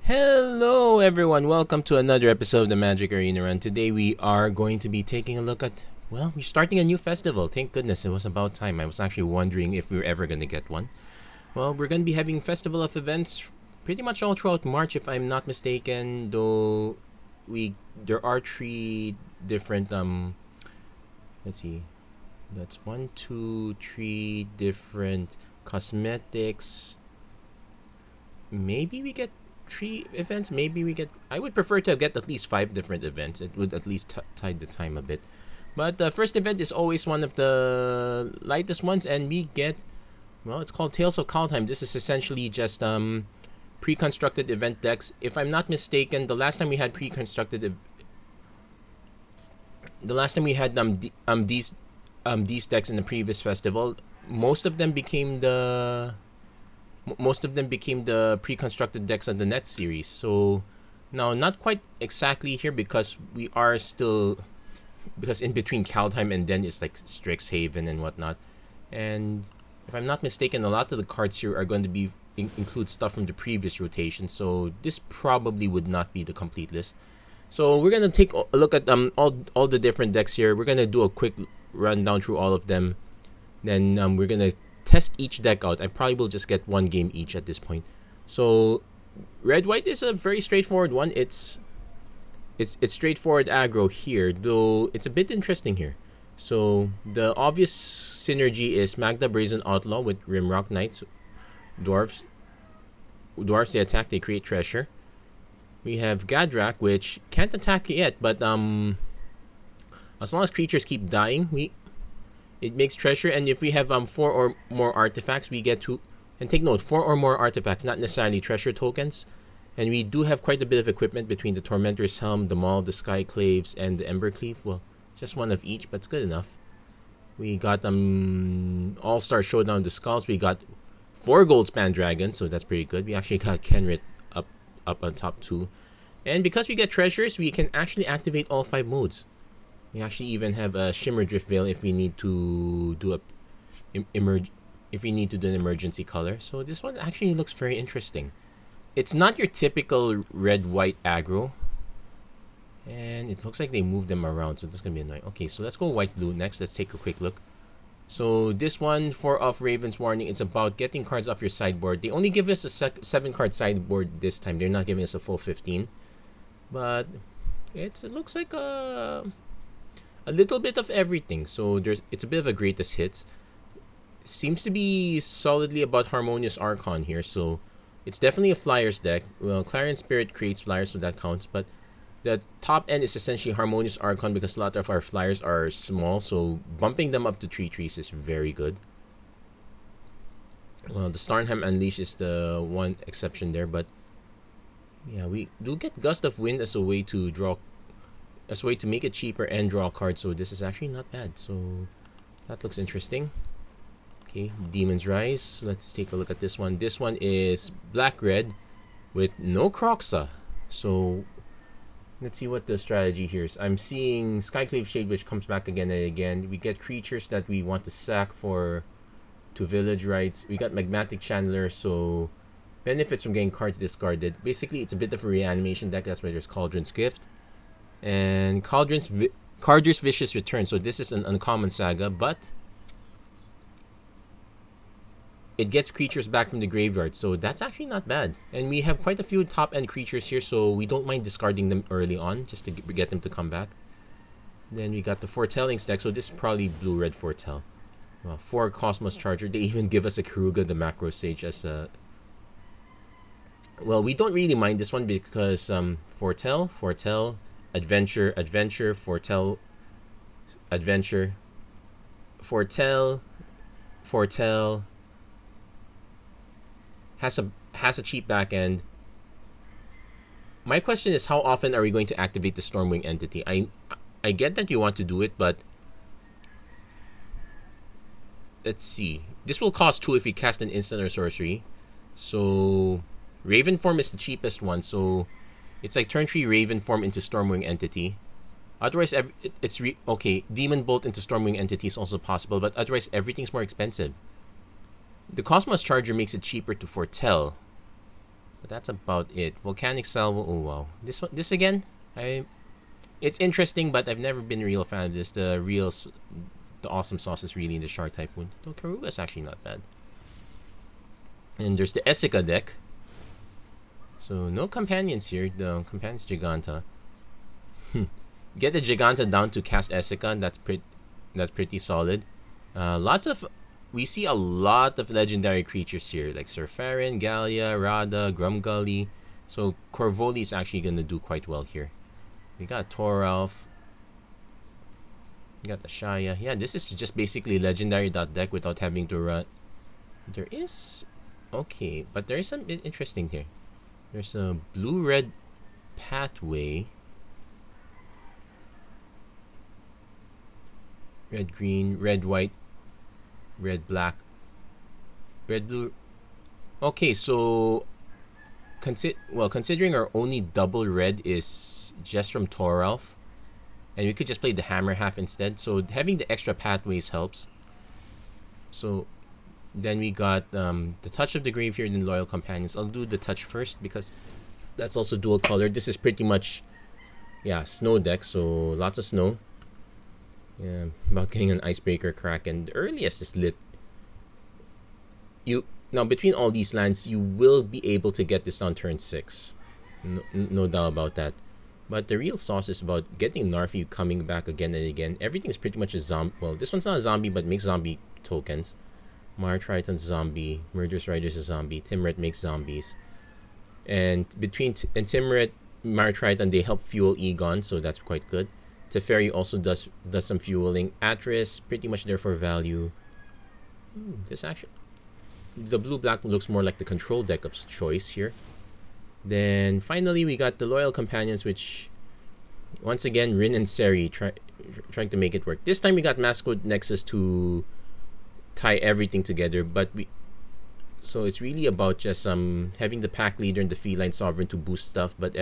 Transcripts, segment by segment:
Hello everyone, welcome to another episode of the Magic Arena Run. Today we are going to be taking a look at, we're starting a new festival. Thank goodness, it was about time. I was actually wondering if we were ever going to get one. Well, we're going to be having Festival of Events pretty much all throughout March if I'm not mistaken, though there are three different, let's see, that's one, two, three different cosmetics. Maybe we get three events. Maybe we get. I would prefer to get at least 5 different events. It would at least tide the time a bit. But the first event is always one of the lightest ones, and we get. Well, it's called Tales of Kaldheim. This is essentially just pre-constructed event decks. If I'm not mistaken, the last time we had these decks in the previous festival, most of them became the pre-constructed decks of the Net series. So now, not quite exactly here because in between Kaldheim and then it's like Strixhaven and whatnot. And if I'm not mistaken, a lot of the cards here are going to be include stuff from the previous rotation. So this probably would not be the complete list. So we're gonna take a look at all the different decks here. We're gonna do a quick rundown through all of them. Then we're gonna test each deck out. I probably will just get one game each at this point. So red white is a very straightforward one. It's straightforward aggro here, though it's a bit interesting here. So the obvious synergy is Magda Brazen Outlaw with Rimrock Knights. Dwarves they attack, they create treasure. We have Gadrak, which can't attack yet, but as long as creatures keep dying, it makes treasure. And if we have 4 or more artifacts, we get to, and take note, 4 or more artifacts, not necessarily treasure tokens. And we do have quite a bit of equipment between the Tormentor's Helm, the Maul, the Skyclaves, and the Embercleave. Well, just one of each, but it's good enough. We got All-Star Showdown of the Skulls. We got 4 Gold Span Dragons, so that's pretty good. We actually got Kenrit up on top too. And because we get treasures, we can actually activate all 5 modes. We actually even have a Shimmer Drift Veil if we need to do an emergency color. So this one actually looks very interesting. It's not your typical red-white aggro. And it looks like they moved them around, so this is going to be annoying. Okay, so let's go white-blue next. Let's take a quick look. So this one, 4 off Raven's Warning, it's about getting cards off your sideboard. They only give us a 7-card sideboard this time. They're not giving us a full 15. But it looks like a little bit of everything. So it's a bit of a greatest hits. Seems to be solidly about Harmonious Archon here. So it's definitely a Flyers deck. Well, Clarion Spirit creates Flyers, so that counts. But the top end is essentially Harmonious Archon because a lot of our Flyers are small. So bumping them up to 3/3s is very good. Well, the Starnheim Unleash is the one exception there. But yeah, we do get Gust of Wind as a way to make it cheaper and draw cards. So this is actually not bad. So that looks interesting. Okay, Demon's Rise. Let's take a look at this one. This one is black-red with no Kroxa. So let's see what the strategy here is. I'm seeing Skyclave Shade, which comes back again and again. We get creatures that we want to sack to village rights. We got Magmatic Channeler, so benefits from getting cards discarded. Basically, it's a bit of a reanimation deck. That's why there's Cauldron's Gift. And Cauldron's Vicious Return. So this is an uncommon saga, but it gets creatures back from the graveyard, so that's actually not bad. And we have quite a few top-end creatures here, so we don't mind discarding them early on, just to get them to come back. Then we got the Foretellings deck, so this is probably blue-red Foretell. 4 Cosmos Charger. They even give us a Karuga the Macro Sage as a... Well, we don't really mind this one because Foretell, Adventure, Foretell, Adventure, Foretell, has a cheap back end. My question is, how often are we going to activate the Stormwing entity? I get that you want to do it, but let's see. This will cost 2 if we cast an instant or sorcery. So Raven form is the cheapest one, so it's like turn 3 Raven form into Stormwing entity. Otherwise, okay, Demon Bolt into Stormwing entity is also possible, but otherwise everything's more expensive. The Cosmos Charger makes it cheaper to foretell. But that's about it. Volcanic Salvo. Oh wow, this again. It's interesting, but I've never been a real fan of this. The awesome sauce is really in the Shark Typhoon. Though Karuga is actually not bad. And there's the Essica deck. So no companions here. The companion's Giganta. Get the Giganta down to cast Essica. That's pretty solid. We see a lot of legendary creatures here, like Surfarin, Gallia, Rada, Grumgully. So Corvoli is actually gonna do quite well here. We got Toralf. We got the Shaya. Yeah, this is just basically legendary deck without having to run. There is okay, but there is some interesting here. There's a blue-red pathway. Red green, red white, red black, red blue. Okay, so considering our only double red is just from Toralf, and we could just play the hammer half instead. So having the extra pathways helps. So then we got the Touch of the Graveyard and Loyal Companions. I'll do the Touch first because that's also dual color. This is pretty much, yeah, snow deck, so lots of snow. Yeah, about getting an Icebreaker Kraken. The earliest is lit. Now between all these lands, you will be able to get this on turn 6. No doubt about that. But the real sauce is about getting Narfi coming back again and again. Everything is pretty much a zombie. Well, this one's not a zombie, but makes zombie tokens. Mar Triton's zombie. Murderous Rider's a zombie. Timret makes zombies. And between Timret, Mar Triton, they help fuel Egon, so that's quite good. Teferi also does some fueling. Atris, pretty much there for value. This actually, the blue-black looks more like the control deck of choice here. Then finally we got the Loyal Companions, which once again Rin and Seri trying to make it work. This time we got Masquerade Nexus to tie everything together, so it's really about just having the pack leader and the feline sovereign to boost stuff, but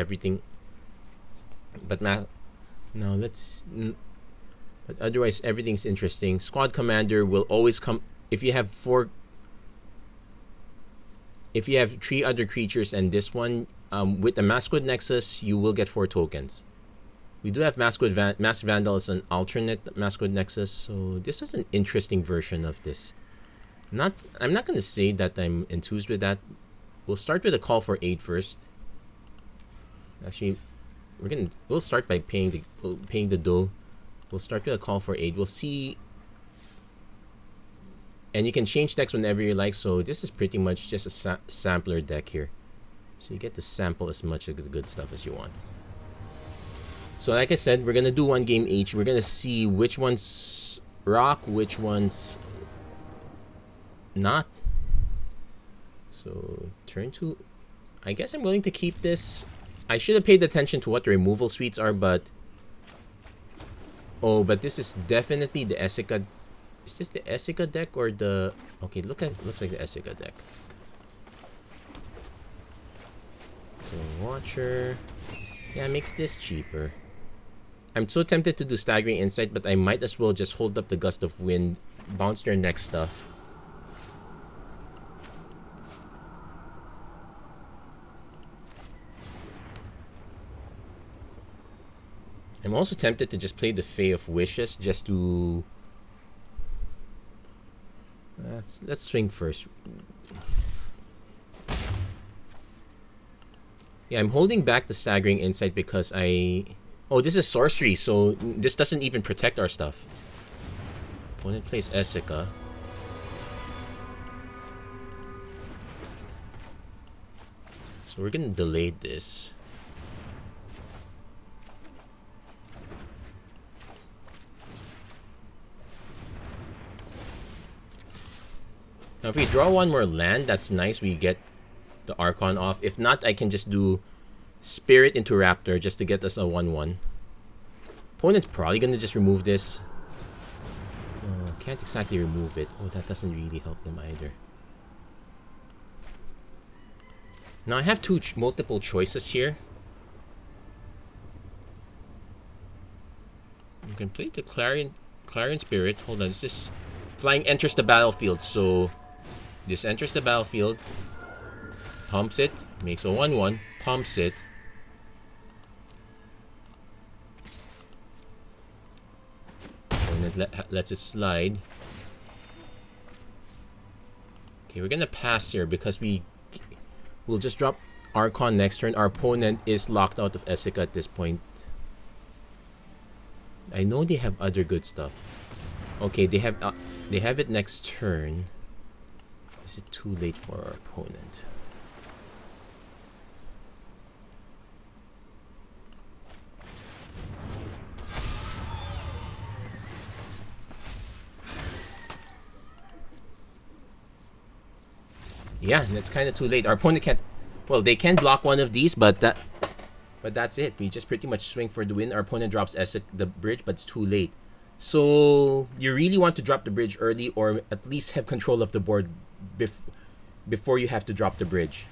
otherwise everything's interesting. Squad commander will always come if you have 3 other creatures, and this one with the Masquerade Nexus you will get 4 tokens. We do have Masked Vandal as an alternate Masquerade Nexus, so this is an interesting version of this. I'm not gonna say that I'm enthused with that. We'll start with a call for aid first. Actually, we'll start by paying the dough. We'll start with a call for aid. We'll see, and you can change decks whenever you like. So this is pretty much just a sampler deck here. So you get to sample as much of the good stuff as you want. So like I said, we're gonna do 1 game each. We're gonna see which ones rock, which ones not. So turn 2. I guess I'm willing to keep this. I should have paid attention to what the removal suites are, but this is definitely the Essica. Is this the Essica deck or the? Okay, looks like the Essica deck. So Watcher, yeah, makes this cheaper. I'm so tempted to do Staggering Insight, but I might as well just hold up the Gust of Wind, bounce their next stuff. I'm also tempted to just play the Fae of Wishes just to... Let's swing first. Yeah, I'm holding back the Staggering Insight because oh, this is sorcery, so this doesn't even protect our stuff. Opponent plays Essica. So we're gonna delay this. Now if we draw 1 more land, that's nice. We get the Archon off. If not, I can just do Spirit into Raptor just to get us a 1/1. Opponent's probably gonna just remove this. Can't exactly remove it. Oh, that doesn't really help them either. Now I have multiple choices here. You can play the Clarion Spirit. Hold on, this flying enters the battlefield, so this enters the battlefield. pumps it, makes a 1/1, pumps it. Opponent lets it slide. Okay, we're gonna pass here because we'll just drop Archon next turn. Our opponent is locked out of Essica at this point. I know they have other good stuff. Okay, they have it next turn. Is it too late for our opponent? Yeah, that's kind of too late. Our opponent can't. Well, they can block one of these, but that's it. We just pretty much swing for the win. Our opponent drops the bridge, but it's too late. So you really want to drop the bridge early, or at least have control of the board before you have to drop the bridge.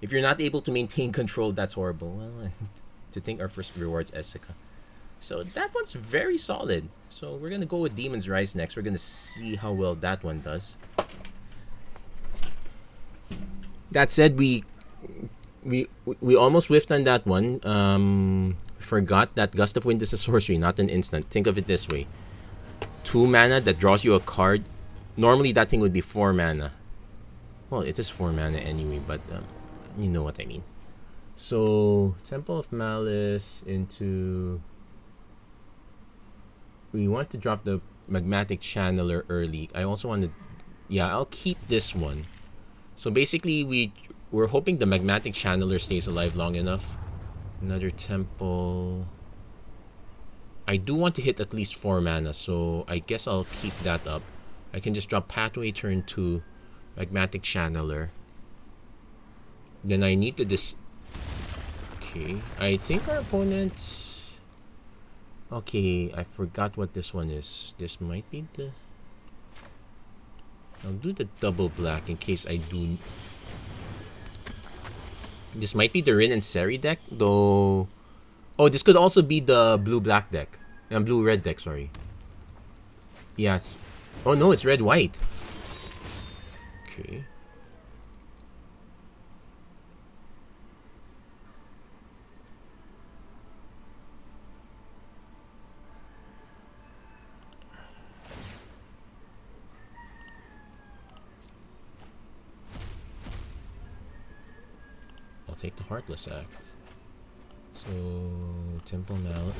If you're not able to maintain control, that's horrible. Well, to think our first reward's Essica. So that one's very solid. So we're gonna go with Demon's Rise next. We're gonna see how well that one does. That said, we almost whiffed on that one. Forgot that Gust of Wind is a sorcery, not an instant. Think of it this way: 2 mana that draws you a card. Normally that thing would be 4 mana. Well, it is 4 mana anyway, but you know what I mean. So Temple of Malice into. We want to drop the Magmatic Channeler early. I also want to. Yeah, I'll keep this one. So basically, we're hoping the Magmatic Channeler stays alive long enough. Another Temple. I do want to hit at least 4 mana, so I guess I'll keep that up. I can just drop Pathway turn 2, Magmatic Channeler. Then I need to Okay, I think our opponent... Okay, I forgot what this one is. This might be the... I'll do the double black in case I do... This might be the Rin and Seri deck, though... Oh, this could also be the blue-black deck. Blue-red deck, sorry. Yes. Oh no, it's red-white. Okay. Take the Heartless Act. So Temple Mallet.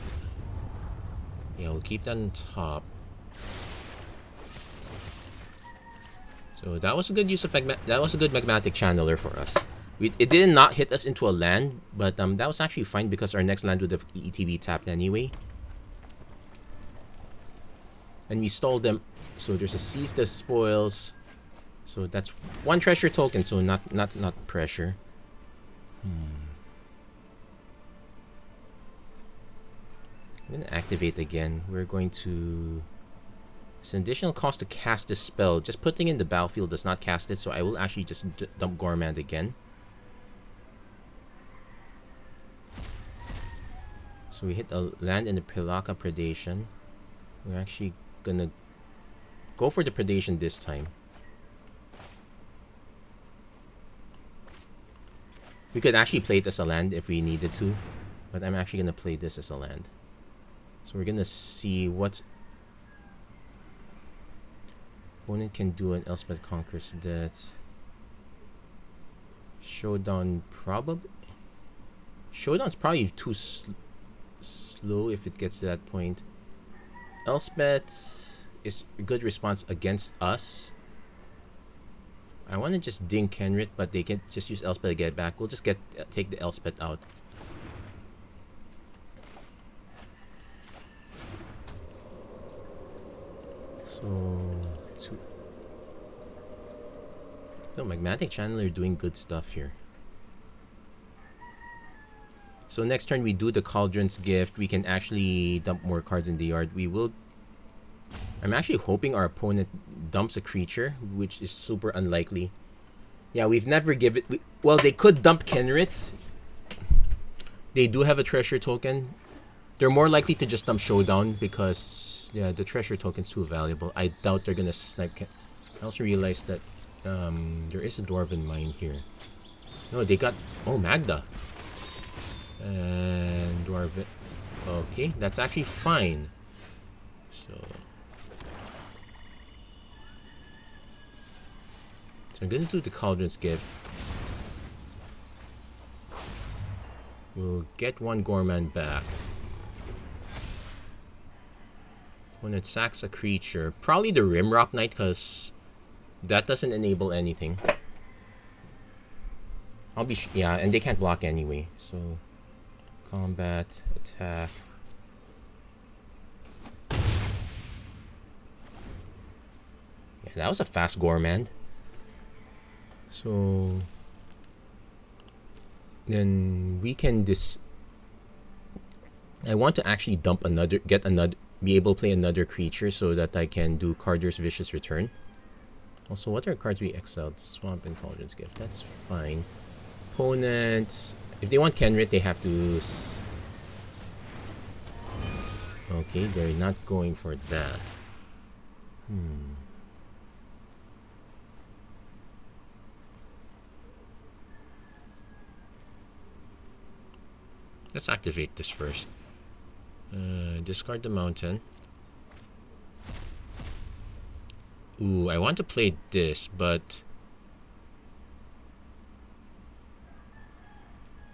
Yeah, we'll keep that on top. So that was a good use of that was a good Magmatic Channeler for us. It did not hit us into a land, but that was actually fine because our next land would have ETB tapped anyway. And we stole them. So there's a Seize the Spoils. So that's 1 treasure token, so not pressure. I'm going to activate again. We're going to... It's an additional cost to cast this spell. Just putting in the battlefield does not cast it, so I will actually just dump Gormand again. So we hit a land in the Pilaka Predation. We're actually going to go for the Predation this time. We could actually play it as a land if we needed to, but I'm actually going to play this as a land. So we're going to see what opponent can do. An Elspeth Conquers Death. Showdown probably... Showdown's probably too slow if it gets to that point. Elspeth is a good response against us. I want to just ding Kenrit, but they can just use Elspeth to get back. We'll just take the Elspeth out. So... No, Magmatic Channeler doing good stuff here. So next turn we do the Cauldron's Gift. We can actually dump more cards in the yard. We will... I'm actually hoping our opponent dumps a creature, which is super unlikely. Yeah, we've never given... Well, they could dump Kenrit. They do have a treasure token. They're more likely to just dump Showdown because, yeah, the treasure token's too valuable. I doubt they're gonna snipe I also realized that There is a Dwarven mine here. No, they got... Oh, Magda. And Dwarven... Okay, that's actually fine. So I'm gonna do the Cauldron's Gift. We'll get one Gorman back. When it sacks a creature, probably the Rimrock Knight, because that doesn't enable anything. I'll be yeah, and they can't block anyway. So combat, attack. Yeah, that was a fast Gormand. So then we can I want to actually dump another, be able to play another creature so that I can do Cardur's Vicious Return. Also, what are cards we exiled? Swamp and Cauldron's Gift. That's fine. Opponents, if they want Kenrit, they have to... Okay, they're not going for that. Let's activate this first. Discard the mountain. Ooh, I want to play this, but...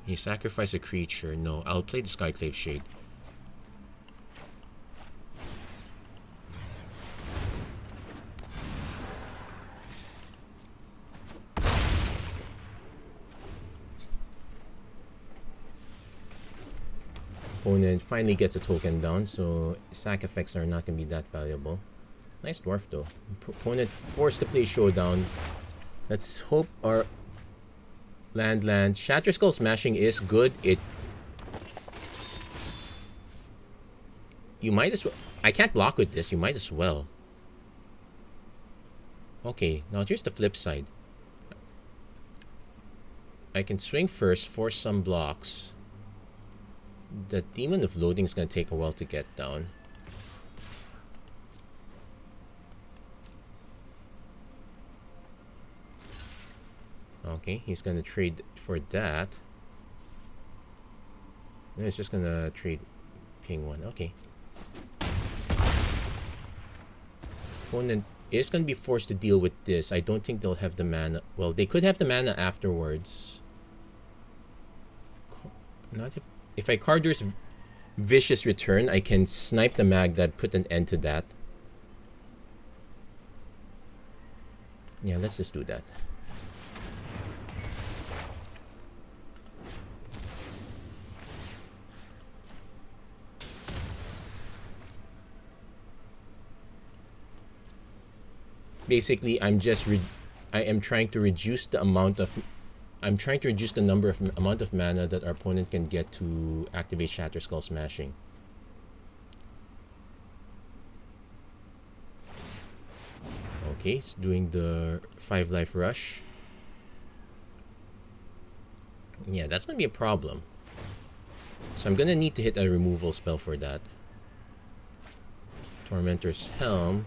You sacrifice a creature. No, I'll play the Skyclave Shade. Opponent finally gets a token down, so sack effects are not going to be that valuable. Nice dwarf though. Opponent forced to play Showdown. Let's hope our land. Shatterskull Smashing is good. You might as well... I can't block with this. You might as well. Okay, now here's the flip side. I can swing first, force some blocks. The Demon of Loading is going to take a while to get down. Okay, he's going to trade for that. And it's just going to trade ping 1. Okay. Opponent is going to be forced to deal with this. I don't think they'll have the mana. Well, they could have the mana afterwards. Not if I Cardur's Vicious Return, I can snipe the mag that put an end to that. Yeah, let's just do that. Basically, I am trying to reduce the amount of... I'm trying to reduce the amount of mana that our opponent can get to activate Shatterskull Smashing. Okay, it's doing the 5 life rush. Yeah, that's gonna be a problem. So I'm gonna need to hit a removal spell for that. Tormentor's Helm.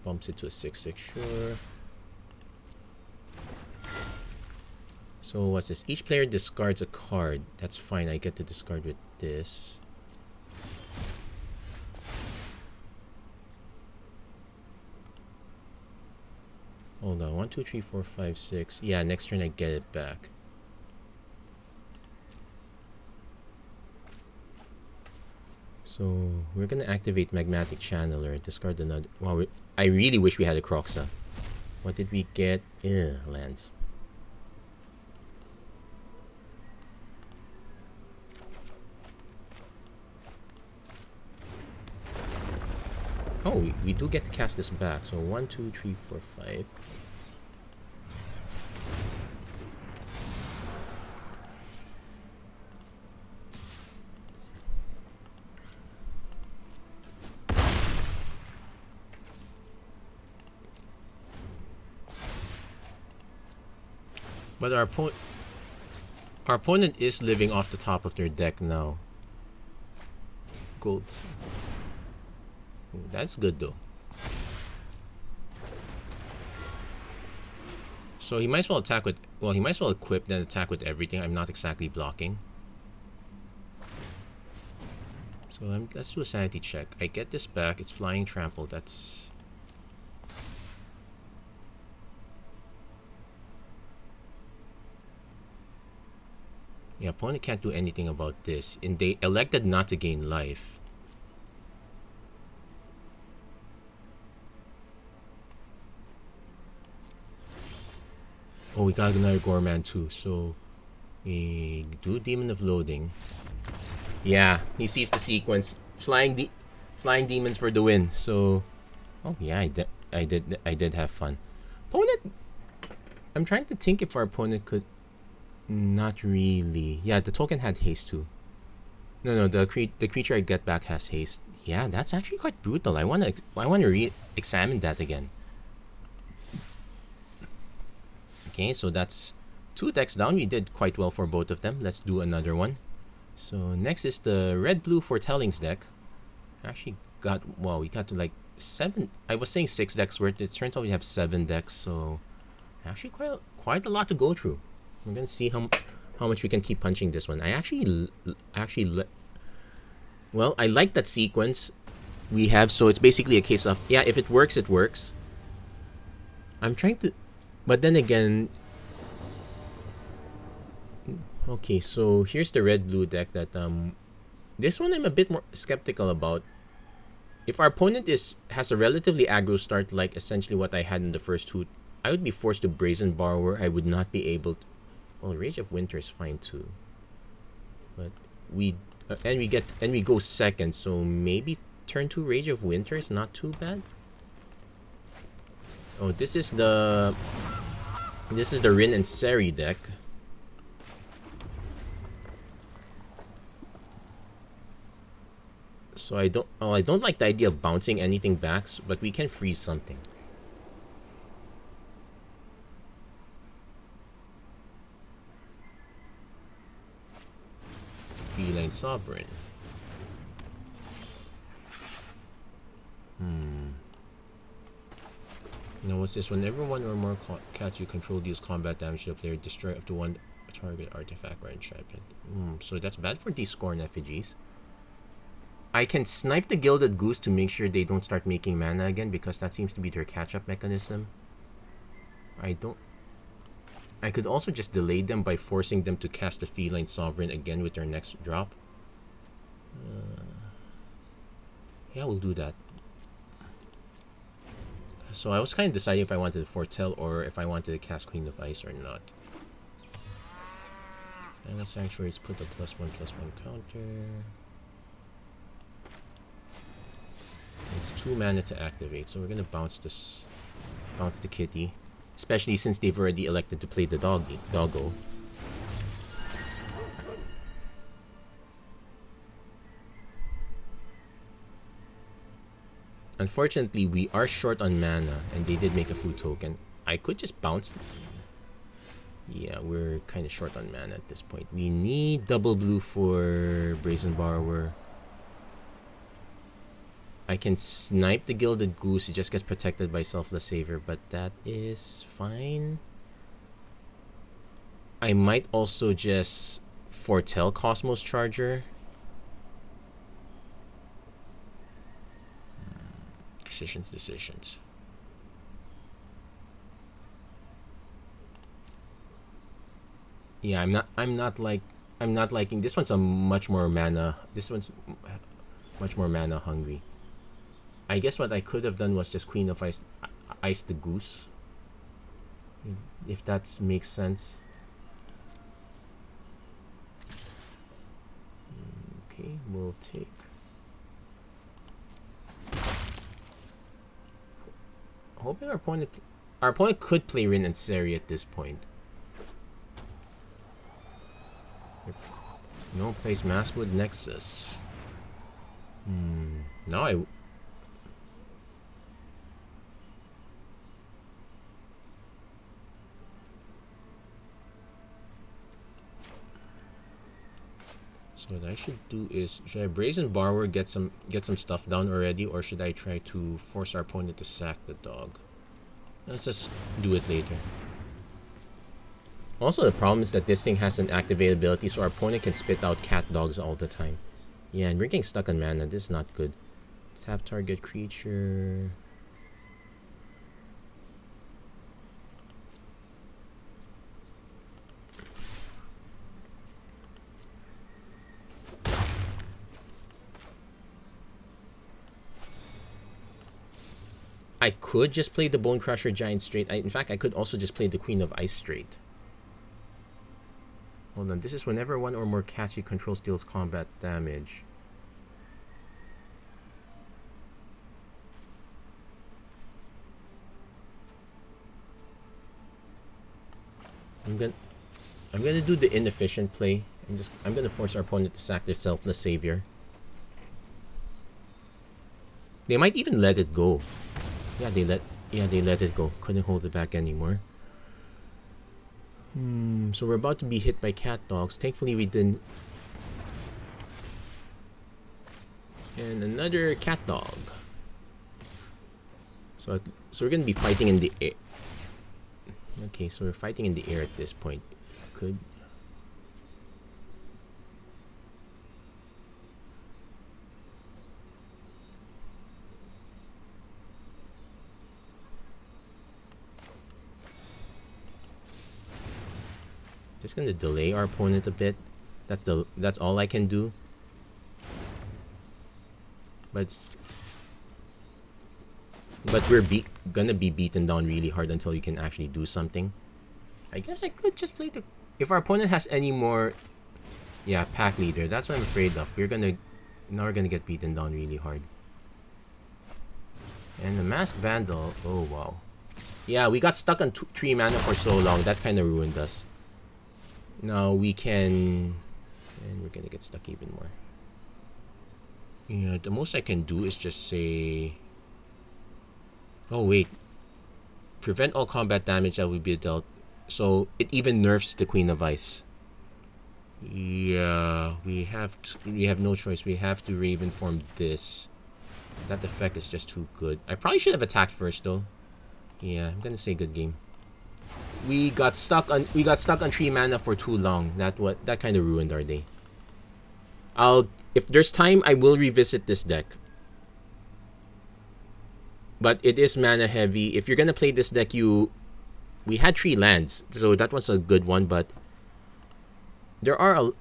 Bumps it to a 6/6, sure. So what's this? Each player discards a card. That's fine. I get to discard with this. Hold on. 1, 2, 3, 4, 5, 6. Yeah, next turn I get it back. So we're gonna activate Magmatic Channeler. Discard another. Wow, I really wish we had a Croxa. What did we get? Lands. Oh, we do get to cast this back. So 1, 2, 3, 4, 5. But our opponent is living off the top of their deck now. Gold. Ooh, that's good though. So he might as well attack with, well, he might as well equip then attack with everything. I'm not exactly blocking. So let's do a sanity check. I get this back. It's flying trample. That's... Yeah, opponent can't do anything about this. And they elected not to gain life. Oh, we got another Gorman too. So we do Demon of Loading. Yeah, he sees the sequence. Flying demons for the win. So, oh yeah, I did have fun. Opponent, I'm trying to think if our opponent could. Not really. Yeah, the token had haste too. No, the creature I get back has haste. Yeah, that's actually quite brutal. I wanna re-examine that again. Okay, so that's 2 decks down. We did quite well for both of them. Let's do another one. So next is the red-blue Foretellings deck. Actually got, well, we got to like 7. I was saying 6 decks worth. It turns out we have 7 decks. So actually quite a lot to go through. We're gonna see how much we can keep punching this one. I well, I like that sequence we have. So it's basically a case of, yeah, if it works, it works. I'm trying to, but then again, okay. So here's the red-blue deck that this one I'm a bit more skeptical about. If our opponent has a relatively aggro start, like essentially what I had in the first 2, I would be forced to Brazen Borrower. I would not be able to. Well, Rage of Winter is fine too, but we go second, so maybe turn 2 Rage of Winter is not too bad. Oh, this is the Rin and Seri deck. So I don't like the idea of bouncing anything back, but we can freeze something. Feline Sovereign. Now what's this? Whenever 1 or more cats you control deals combat damage to the player, destroy up to 1 target artifact or enchantment. So that's bad for these Scorn effigies. I can snipe the Gilded Goose to make sure they don't start making mana again, because that seems to be their catch-up mechanism. I could also just delay them by forcing them to cast the Feline Sovereign again with their next drop. Yeah, we'll do that. So I was kind of deciding if I wanted to foretell or if I wanted to cast Queen of Ice or not. And the Sanctuaries put a +1/+1 counter. It's 2 mana to activate, so we're gonna bounce the kitty. Especially since they've already elected to play the doggo. Unfortunately, we are short on mana, and they did make a food token. I could just bounce. Yeah, we're kind of short on mana at this point. We need double blue for Brazen Borrower. I can snipe the Gilded Goose. It just gets protected by Selfless Savior, but that is fine. I might also just foretell Cosmos Charger. Decisions. Yeah, I'm not liking this one's a much more mana. This one's much more mana hungry. I guess what I could have done was just Queen of Ice the Goose. If that makes sense. Okay, we'll take. Hoping our opponent could play Rin and Seri at this point. No, plays Maskwood Nexus. No, so what I should do is, should I Brazen Borrower, get some stuff down already, or should I try to force our opponent to sack the dog? Let's just do it later. Also, the problem is that this thing has an activate ability, so our opponent can spit out cat dogs all the time. Yeah, and we're getting stuck on mana. This is not good. Tap target creature. I could just play the Bone Crusher Giant straight. In fact, I could also just play the Queen of Ice straight. Hold on, this is whenever one or more cats you control deals combat damage. I'm gonna do the inefficient play. I'm gonna force our opponent to sack their Selfless Savior. They might even let it go. Yeah, they let it go. Couldn't hold it back anymore. So we're about to be hit by cat dogs. Thankfully we didn't. And another cat dog. So we're gonna be fighting in the air. Okay, so we're fighting in the air at this point. Could. Just gonna delay our opponent a bit. That's all I can do. But we're gonna be beaten down really hard until you can actually do something. I guess I could just play the. If our opponent has any more, yeah, pack leader. That's what I'm afraid of. We're gonna get beaten down really hard. And the Masked Vandal. Oh wow. Yeah, we got stuck on 3 mana for so long. That kind of ruined us. Now we can, and we're gonna get stuck even more. Yeah, the most I can do is just say. Oh wait, prevent all combat damage that will be dealt. So it even nerfs the Queen of Ice. Yeah, we have no choice. We have to Raven form this. That effect is just too good. I probably should have attacked first though. Yeah, I'm gonna say good game. We got stuck on 3 mana for too long. That kind of ruined our day. If there's time, I will revisit this deck. But it is mana heavy. If you're gonna play this deck, we had 3 lands, so that was a good one. But a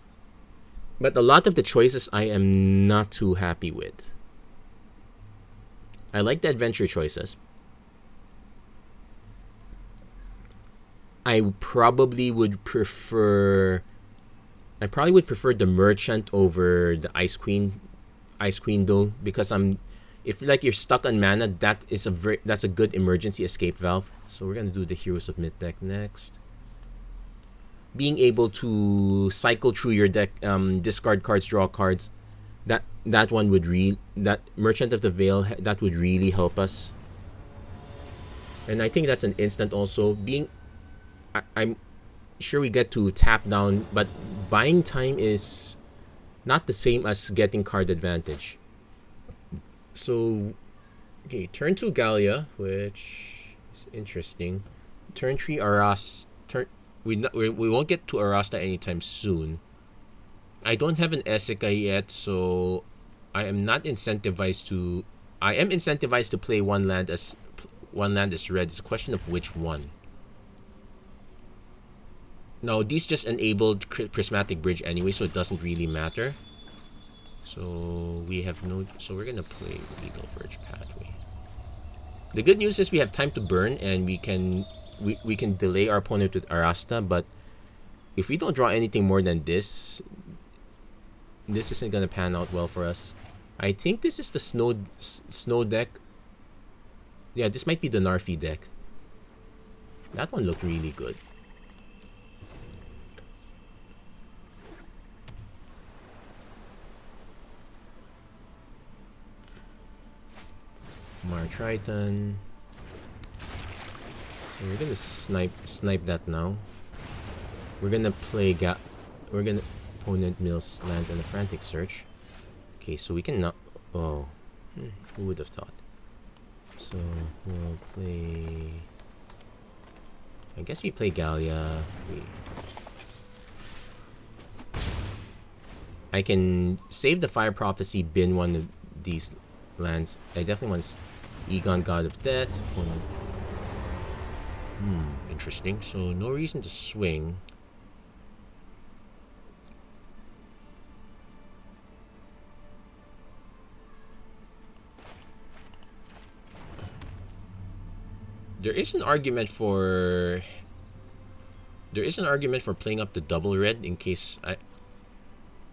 lot of the choices I am not too happy with. I like the adventure choices. I probably would prefer the merchant over the Ice Queen though, because if like you're stuck on mana, that's a good emergency escape valve. So we're gonna do the Heroes of Myth deck next. Being able to cycle through your deck, discard cards, draw cards, that Merchant of the Veil, that would really help us. And I think that's an instant also. I'm sure we get to tap down, but buying time is not the same as getting card advantage. So, okay, turn 2 Gallia, which is interesting. Turn 3 Arasta. We won't get to Arasta anytime soon. I don't have an Esika yet, so I am incentivized to play one land as red. It's a question of which one. No, these just enabled Prismatic Bridge anyway, so it doesn't really matter. So we're gonna play Legal Verge Pathway. The good news is we have time to burn, and we can delay our opponent with Arasta. But if we don't draw anything more than this isn't gonna pan out well for us. I think this is the snow deck. Yeah, this might be the Narfi deck. That one looked really good. Mar Triton. So we're gonna snipe that now. We're gonna opponent mills lands on a Frantic Search. Okay, so we can not. Oh, who would have thought? So we'll play I guess we play Gallia. I can save the Fire Prophecy, bin one of these lands. I definitely want Egon, God of Death. Interesting. So no reason to swing. There is an argument for playing up the double red in case I.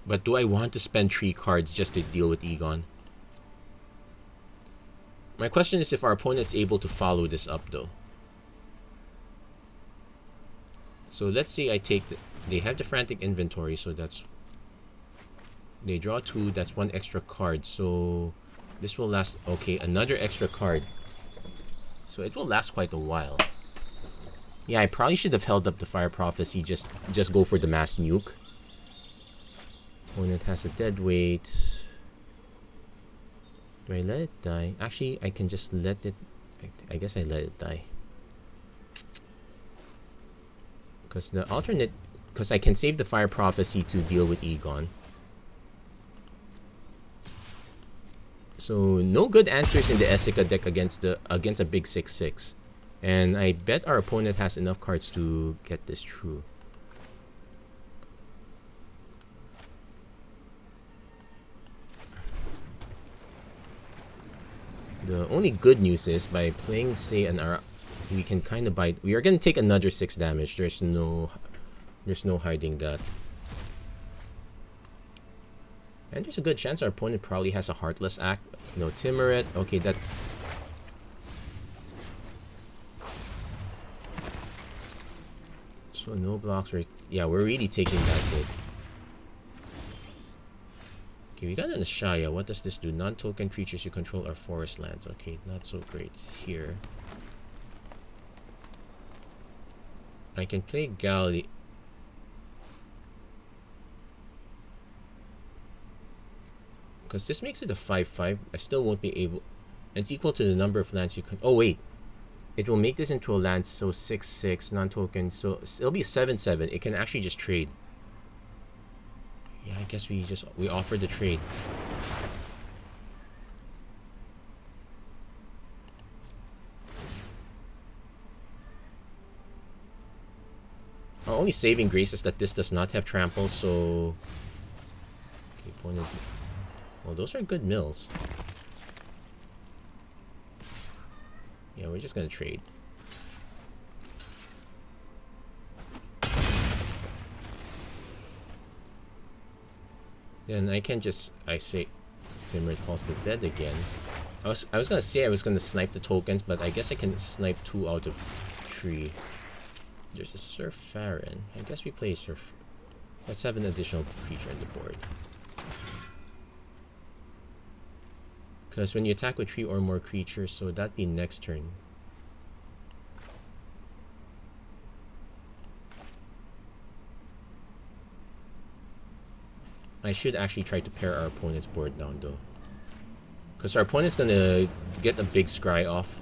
But do I want to spend 3 cards just to deal with Egon? My question is if our opponent's able to follow this up though. So let's say I take they have the Frantic Inventory, so that's they draw 2, that's 1 extra card. So this will last. Okay, another extra card. So it will last quite a while. Yeah, I probably should have held up the Fire Prophecy, just go for the mass nuke. Opponent has a dead weight. Do I let it die? Actually, I can just let it. I guess I let it die. Because the alternate. Because I can save the Fire Prophecy to deal with Egon. So no good answers in the Esika deck against a big 6/6. And I bet our opponent has enough cards to get this through. The only good news is by playing, say, an we can kind of bite. We are going to take another 6 damage. There's no hiding that. And there's a good chance our opponent probably has a Heartless Act. No, Timuret. Okay, that. So no blocks. Yeah, we're really taking that hit. Okay, we got an Ashaya. What does this do? Non-token creatures you control are forest lands. Okay, not so great here. I can play Gallia. Because this makes it a 5/5. I still won't be able. And it's equal to the number of lands you can. Oh, wait. It will make this into a land, so 6/6, non-token. So it'll be 7/7. It can actually just trade. Yeah, I guess we offer the trade. Our only saving grace is that this does not have trample, so. Okay, opponent. Well, those are good mills. Yeah, we're just gonna trade. Then I can just say Timuret calls the dead again. I was gonna say I was gonna snipe the tokens, but I guess I can snipe 2 out of 3. There's a Surf Farron. I guess we play Surf. Let's have an additional creature on the board. Because when you attack with 3 or more creatures, so that'd be next turn. I should actually try to pair our opponent's board down though. Because our opponent's gonna get a big scry off.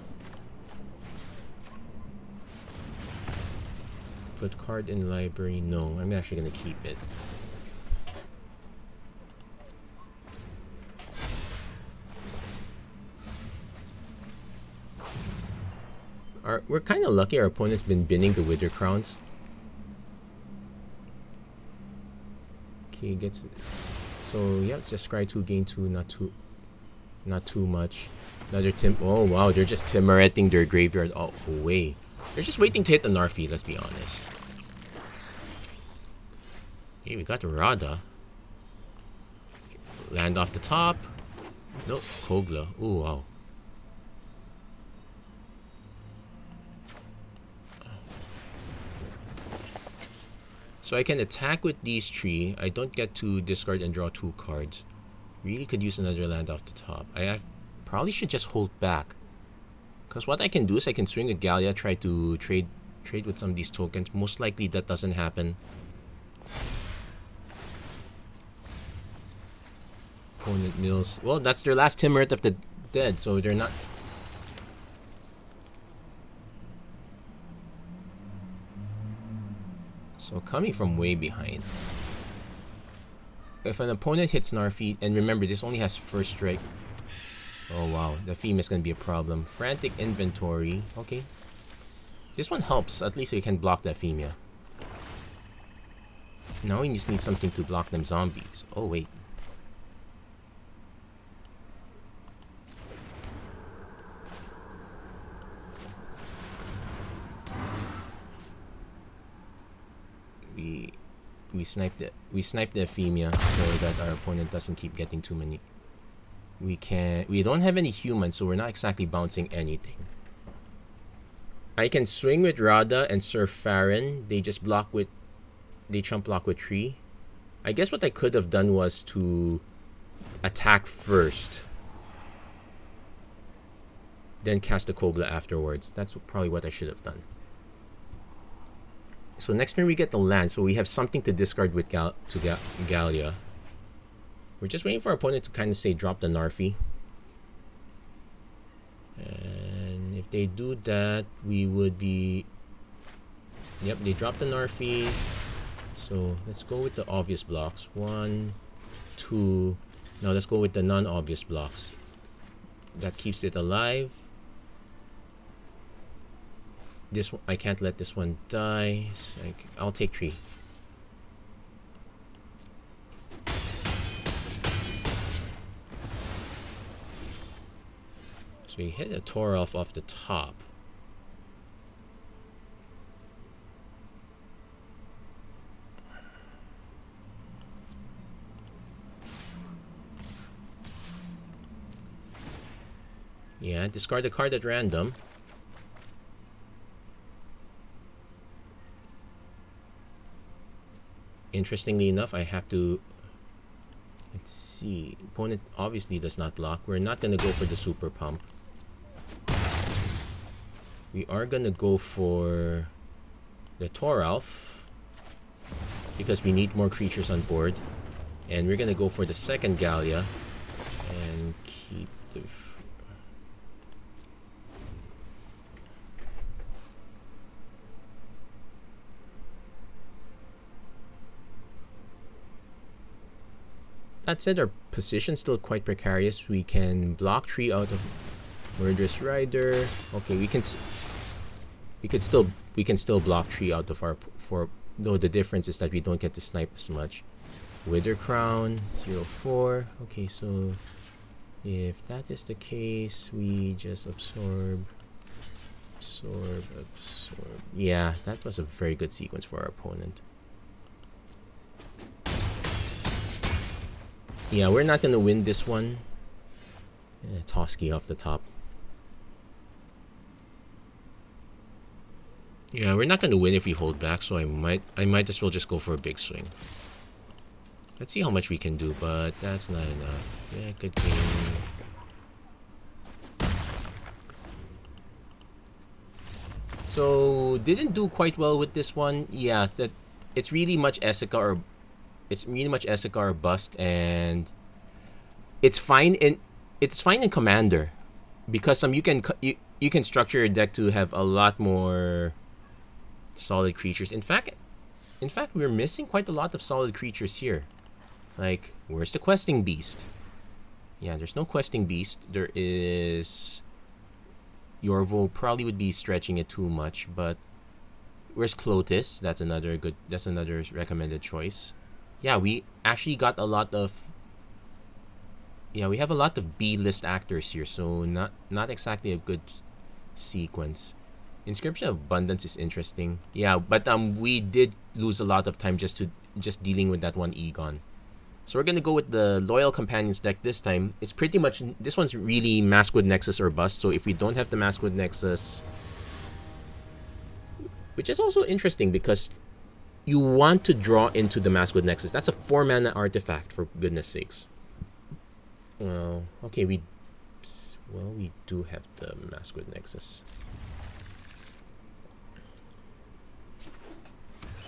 Put card in library. No, I'm actually gonna keep it. We're kind of lucky our opponent's been binning the Wither Crowns. Okay, gets it. So yeah, it's just scry 2, gain 2, not too much. Another oh wow, they're just Timuretting their graveyard all away. They're just waiting to hit the Narfi, let's be honest. Okay, we got Rada. Land off the top. Nope, Kogla. Oh wow. So I can attack with these 3. I don't get to discard and draw 2 cards. Really could use another land off the top. Probably should just hold back. Because what I can do is I can swing with Gallia, try to trade with some of these tokens. Most likely that doesn't happen. Opponent mills. Well, that's their last Timuret of the dead, so they're not. So coming from way behind. If an opponent hits Narfi, and remember this only has first strike. Oh wow, the theme is gonna be a problem. Frantic inventory. Okay. This one helps. At least you can block the Ephemia. Now we just need something to block them zombies. Oh wait. We sniped the Ephemia so that our opponent doesn't keep getting too many. We don't have any humans, so we're not exactly bouncing anything. I can swing with Radha and Sir Farron. They chump block with tree. I guess what I could have done was to attack first, then cast the Kogla afterwards. That's probably what I should have done. So next turn we get the land, so we have something to discard with Gallia. We're just waiting for our opponent to kind of say drop the Narfi. And if they do that, we would be... Yep, they drop the Narfi. So let's go with the obvious blocks. 1, 2... Now let's go with the non-obvious blocks. That keeps it alive. This one, I can't let this one die. So I'll take 3. So we hit a Toralf off the top. Yeah, discard a card at random. Interestingly enough, I have to... Let's see. Opponent obviously does not block. We're not going to go for the super pump. We are going to go for the Toralf, because we need more creatures on board. And we're going to go for the second Gallia and keep the... That said, our position's still quite precarious. We can block 3 out of Murderous Rider. Okay, we can still block 3 out of our 4. Though the difference is that we don't get to snipe as much. Wither Crown 0-4. Okay, so if that is the case, we just absorb. Yeah, that was a very good sequence for our opponent. Yeah, we're not gonna win this one. Toski off the top. Yeah, we're not gonna win if we hold back, so I might as well just go for a big swing. Let's see how much we can do, but that's not enough. Yeah, good game. So didn't do quite well with this one. Yeah, that it's really much Essica or bust, and it's fine in Commander, because you can structure your deck to have a lot more solid creatures. In fact, we're missing quite a lot of solid creatures here. Like, where's the questing beast? Yeah, there's no questing beast. There is... Yorvo probably would be stretching it too much, but where's Clotis? That's another recommended choice. Yeah, we actually got a lot of... Yeah, we have a lot of B-list actors here, so not exactly a good sequence. Inscription of Abundance is interesting. Yeah, but we did lose a lot of time just dealing with that one Egon. So we're gonna go with the Loyal Companions deck this time. It's pretty much... This one's really Maskwood Nexus or bust, so if we don't have the Maskwood Nexus... Which is also interesting, because you want to draw into the Maskwood Nexus. That's a 4-mana artifact, for goodness sakes. Well, okay, we do have the Maskwood Nexus.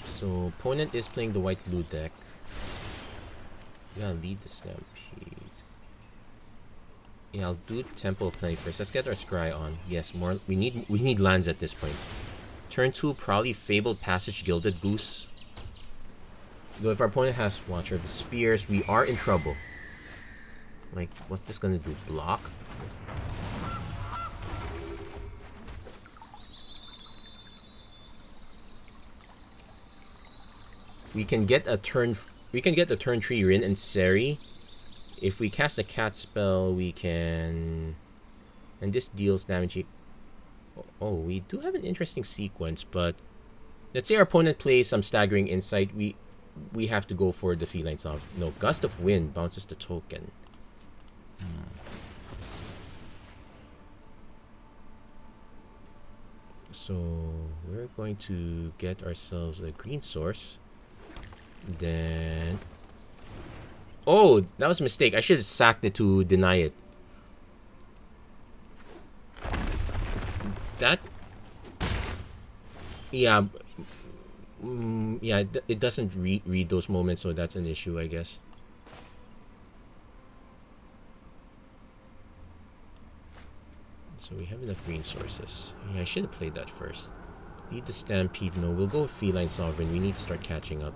So, opponent is playing the white-blue deck. We gotta lead the Stampede. Yeah, I'll do Temple of Play first. Let's get our Scry on. Yes, more. We need lands at this point. Turn 2, probably Fabled Passage Gilded Goose. Though if our opponent has Watcher of the Spheres, we are in trouble. Like, what's this gonna do? Block? We can get a turn 3 Rin and Seri. If we cast a cat spell, we can, and this deals damage. Oh, we do have an interesting sequence, but let's say our opponent plays some Staggering Insight. We have to go for the Feline Salvo. No, Gust of Wind bounces the token. So we're going to get ourselves a green source. Then, oh, that was a mistake. I should have sacked it to deny it. That, yeah, yeah, it doesn't read those moments, so that's an issue, I guess. So we have enough green sources. Yeah, I should have played that first. Need the Stampede. No, we'll go with Feline Sovereign. We need to start catching up.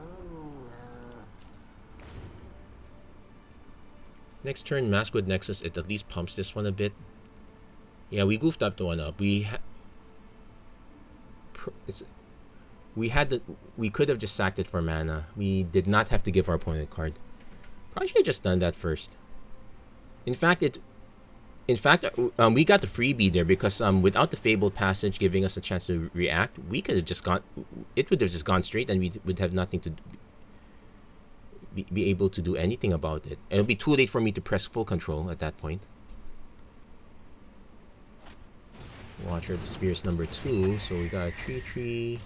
Next turn, Maskwood Nexus. It at least pumps this one a bit. Yeah, we goofed up the one up. We could have just sacked it for mana. We did not have to give our opponent a card. Probably should have just done that first. In fact, we got the freebie there because without the Fabled Passage giving us a chance to react, we could have just gone. It would have just gone straight, and we would have nothing to be able to do anything about it. It'll be too late for me to press full control at that point. Watcher of the Spheres number 2. So we got a 3/3.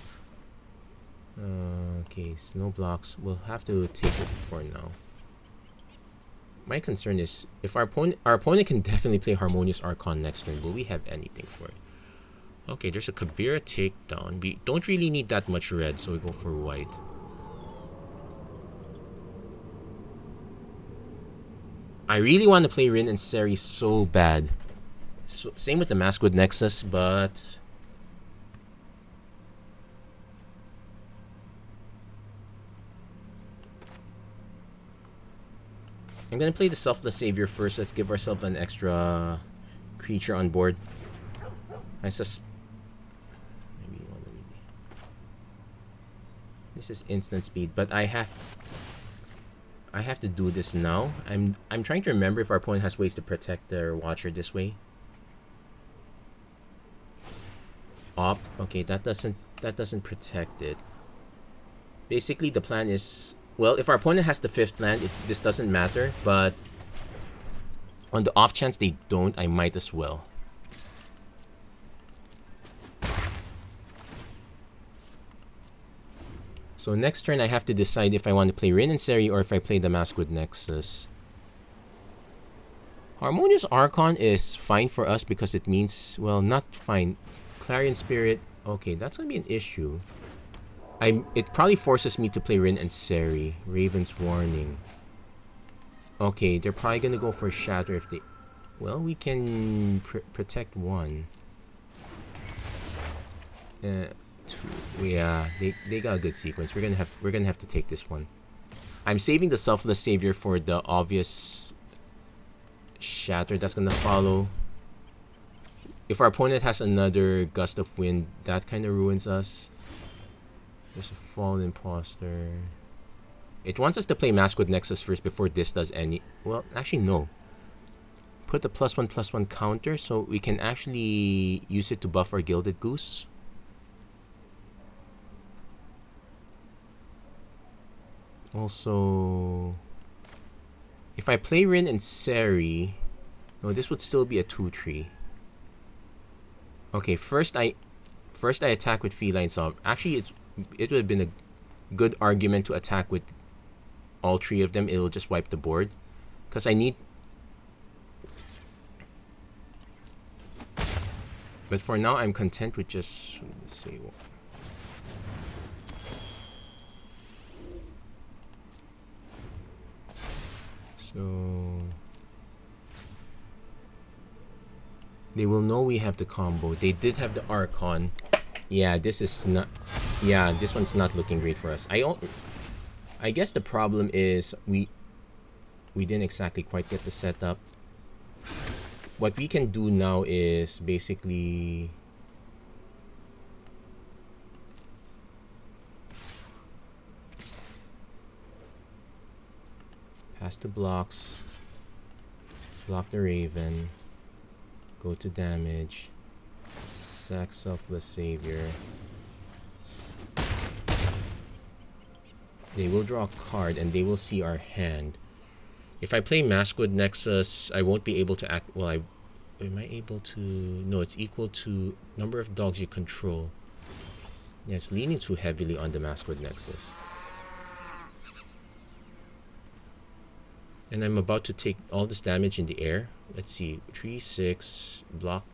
Okay, so no blocks. We'll have to take it for now. My concern is if our opponent can definitely play Harmonious Archon next turn. Will we have anything for it? Okay, there's a Kabira takedown. We don't really need that much red, so we go for white. I really want to play Rin and Seri so bad. So, same with the Maskwood Nexus, but I'm gonna play the Selfless Savior first. Let's give ourselves an extra creature on board. This is instant speed, but I have to do this now. I'm trying to remember if our opponent has ways to protect their Watcher this way. Opt. Okay, that doesn't protect it. Basically, the plan is, well, if our opponent has the 5th land, this doesn't matter. But on the off chance they don't, I might as well. So next turn, I have to decide if I want to play Rin and Seri or if I play the Maskwood Nexus. Harmonious Archon is fine for us because it means, well, not fine. Clarion Spirit, okay, that's gonna be an issue. It probably forces me to play Rin and Seri. Raven's Warning. Okay, they're probably gonna go for Shatter if they. Well, we can protect one. Two. Yeah, they got a good sequence. We're gonna have to take this one. I'm saving the Selfless Savior for the obvious Shatter that's gonna follow. If our opponent has another Gust of Wind, that kind of ruins us. There's a Fallen Imposter. It wants us to play Maskwood Nexus first before this does any. Well, actually no. Put a +1/+1 counter so we can actually use it to buff our Gilded Goose. Also, if I play Rin and Seri, no, this would still be a 2/3. Okay, first I attack with Feline Salvo. Actually, it would have been a good argument to attack with all 3 of them. It'll just wipe the board, because I need. But for now, I'm content with just, let's see. So they will know we have the combo. They did have the Archon. Yeah, this is not. Yeah, this one's not looking great for us. I guess the problem is we didn't exactly quite get the setup. What we can do now is basically pass the blocks, block the Raven, go to damage, sack Selfless Savior. They will draw a card and they will see our hand. If I play Maskwood Nexus, I won't be able to act. Well, am I able to? No, it's equal to number of dogs you control. Yeah, it's leaning too heavily on the Maskwood Nexus. And I'm about to take all this damage in the air. Let's see, 3, 6, block.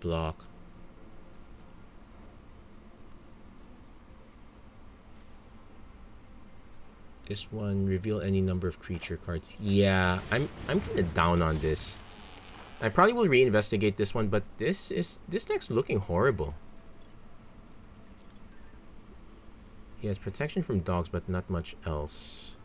This one, reveal any number of creature cards. Yeah, I'm kind of down on this. I probably will reinvestigate this one, but this deck's looking horrible. He has protection from dogs, but not much else.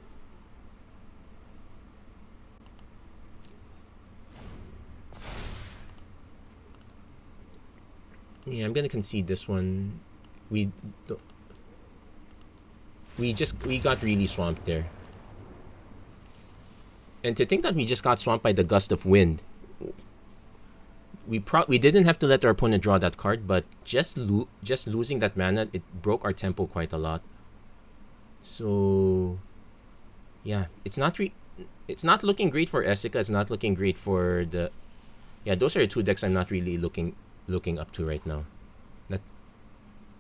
Yeah, I'm gonna concede this one. We got really swamped there. And to think that we just got swamped by the gust of wind. We didn't have to let our opponent draw that card, but just losing that mana, it broke our tempo quite a lot. So yeah, it's not looking great for Essica. It's not looking great for the. Yeah, those are the two decks I'm not really looking up to right now. That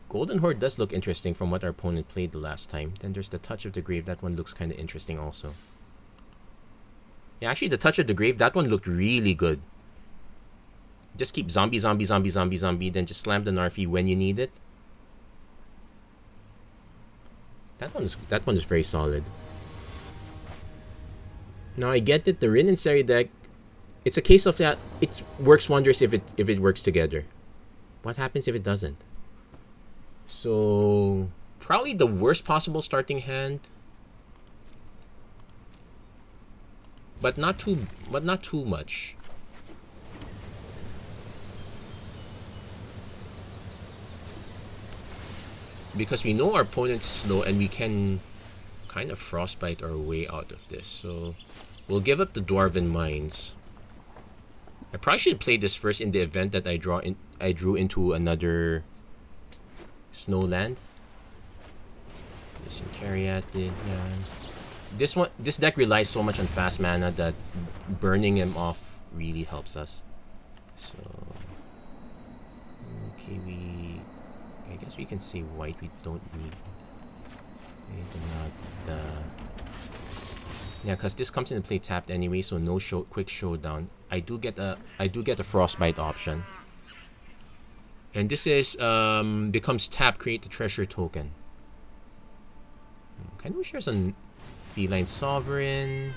Golden Horde does look interesting from what our opponent played the last time. Then there's the Touch of the Grave. That one looks kind of interesting also. Yeah, actually the Touch of the Grave, that one looked really good. Just keep zombie, then just slam the Narfi when you need it. That one is very solid. Now I get that the Rin and Seri deck, it's a case of that it works wonders if it works together. What happens if it doesn't? So probably the worst possible starting hand. But not too much. Because we know our opponent is slow and we can kind of frostbite our way out of this. So we'll give up the Dwarven Mines. I probably should play this first in the event that I drew into another Snowland. This Caryatid, yeah. This deck relies so much on fast mana that burning him off really helps us. So okay, I guess we can say white. We don't need. We do not. Yeah, because this comes into play tapped anyway, so no quick showdown. I do get a frostbite option, and this is becomes tap, create the treasure token. Kind of wish there's a Feline Sovereign.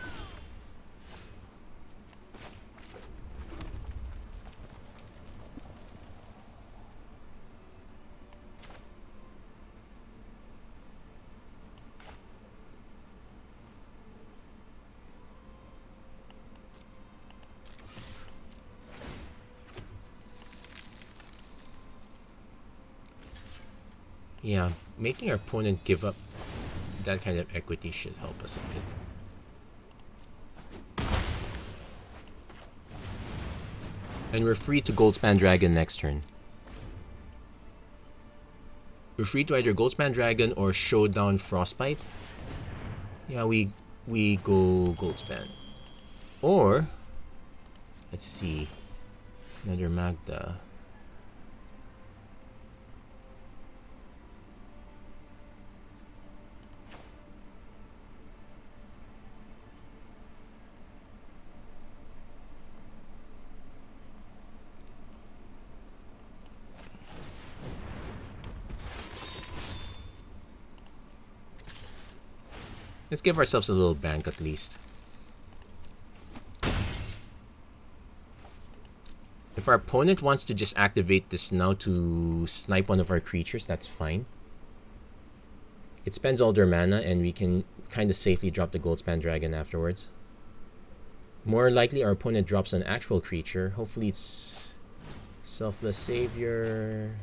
Yeah, making our opponent give up that kind of equity should help us a bit. And we're free to Goldspan Dragon next turn. We're free to either Goldspan Dragon or Showdown Frostbite. Yeah, we go Goldspan. Or, let's see, another Magda. Let's give ourselves a little bank at least. If our opponent wants to just activate this now to snipe one of our creatures, that's fine. It spends all their mana and we can kind of safely drop the Goldspan Dragon afterwards. More likely our opponent drops an actual creature. Hopefully it's Selfless Savior.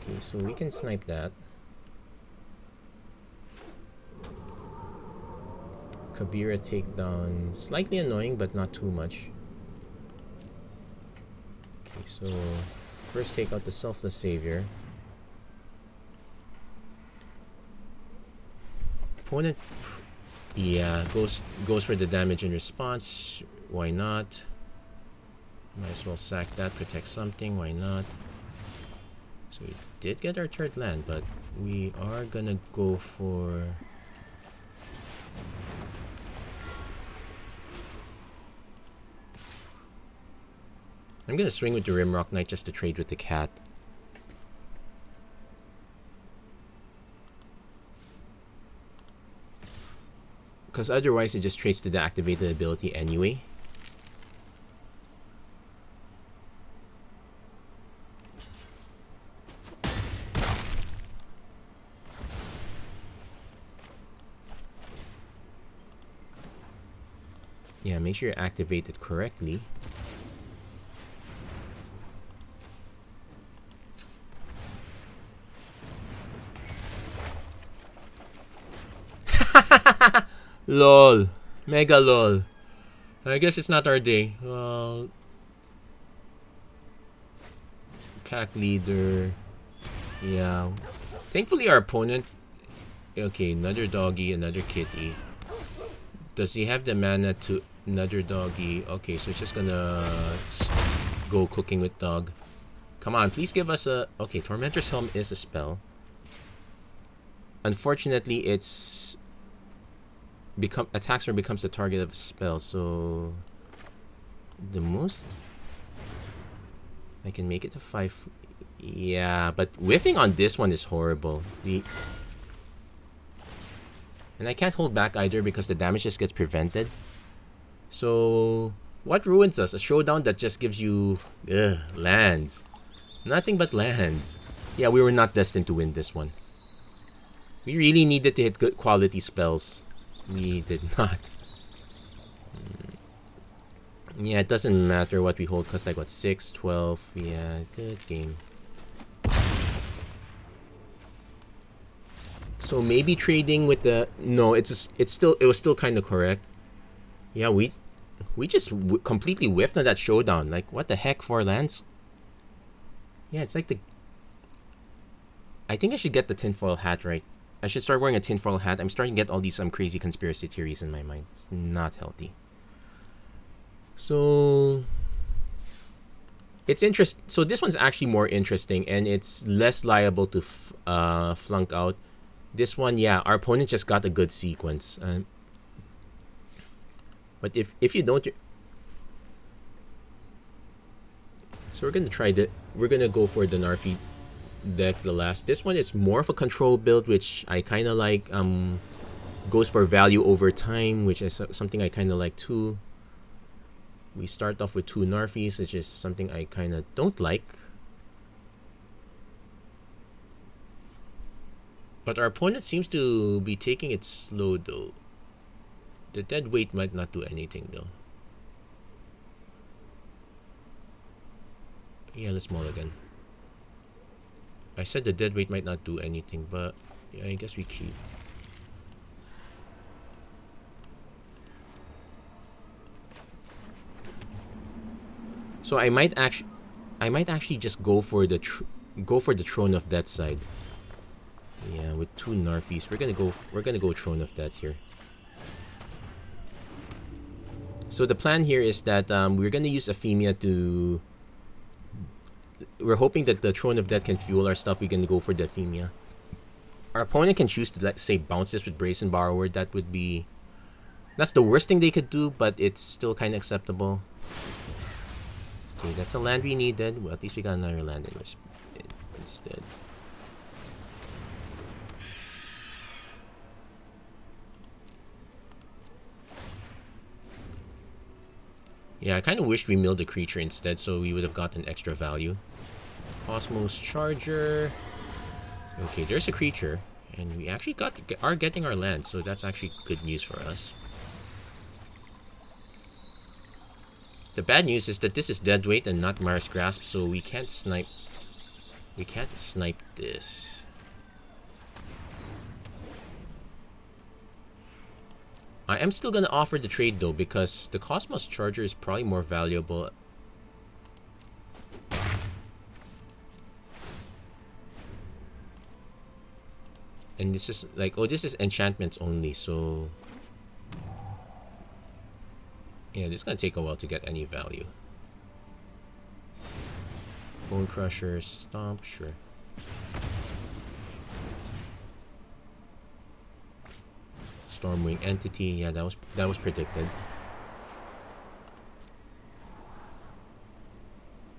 Okay, so we can snipe that. Kabira takedown. Slightly annoying, but not too much. Okay, so first take out the Selfless Savior. Opponent, yeah, goes for the damage in response. Why not? Might as well sack that, protect something. Why not? So we did get our third land, but we are gonna go for... I'm gonna swing with the Rimrock Knight just to trade with the cat. Because otherwise it just trades to the activated ability anyway. Yeah, make sure you activate it correctly. LOL. Mega LOL. I guess it's not our day. Well, pack leader. Yeah. Thankfully our opponent... Okay, another doggy, another kitty. Does he have the mana to... Another doggy. Okay, so it's just gonna go cooking with dog. Come on, please give us a... Okay, Tormentor's Helm is a spell. Unfortunately, it's... attacks or becomes the target of a spell, so... The most... I can make it to 5... Yeah, but whiffing on this one is horrible. And I can't hold back either because the damage just gets prevented. So, what ruins us? A showdown that just gives you lands. Nothing but lands. Yeah, we were not destined to win this one. We really needed to hit good quality spells. We did not. Yeah, it doesn't matter what we hold because like what, 6, 12. Yeah, good game. So maybe trading with the... No, it was still kind of correct. Yeah, we just completely whiffed on that showdown. Like, what the heck, 4 lands? Yeah, it's like the... I think I should get the tinfoil hat right. I should start wearing a tinfoil hat. I'm starting to get all these crazy conspiracy theories in my mind. It's not healthy. So... It's interesting. So this one's actually more interesting, and it's less liable to flunk out. This one, yeah, our opponent just got a good sequence. But if you don't... So we're gonna try that. We're gonna go for the Narfi deck the last. This one is more of a control build, which I kind of like. Goes for value over time, which is something I kind of like too. We start off with 2 Narfies, which is something I kind of don't like. But our opponent seems to be taking it slow though. The dead weight might not do anything though. Yeah, let's mulligan. I said the dead weight might not do anything, but yeah, I guess we keep. So I might actually just go for the Throne of Death side. Yeah, with 2 Narfies, we're gonna go Throne of Death here. So the plan here is that we're gonna use Ephemia to... We're hoping that the Throne of Death can fuel our stuff. We're gonna go for the Ephemia. Our opponent can choose to, let's say, bounce this with Brazen Borrower. That would be... That's the worst thing they could do, but it's still kind of acceptable. Okay, that's a land we needed. Well, at least we got another land instead. Yeah, I kind of wished we milled a creature instead, so we would have gotten extra value. Osmos Charger. Okay, there's a creature. And we actually are getting our land, so that's actually good news for us. The bad news is that this is deadweight and not Mara's Grasp, so we can't snipe. We can't snipe this. I am still gonna offer the trade though, because the Cosmos Charger is probably more valuable. And this is like, oh, this is enchantments only, so yeah, this is gonna take a while to get any value. Bone Crusher, Stomp, sure. Stormwing Entity, yeah, that was predicted.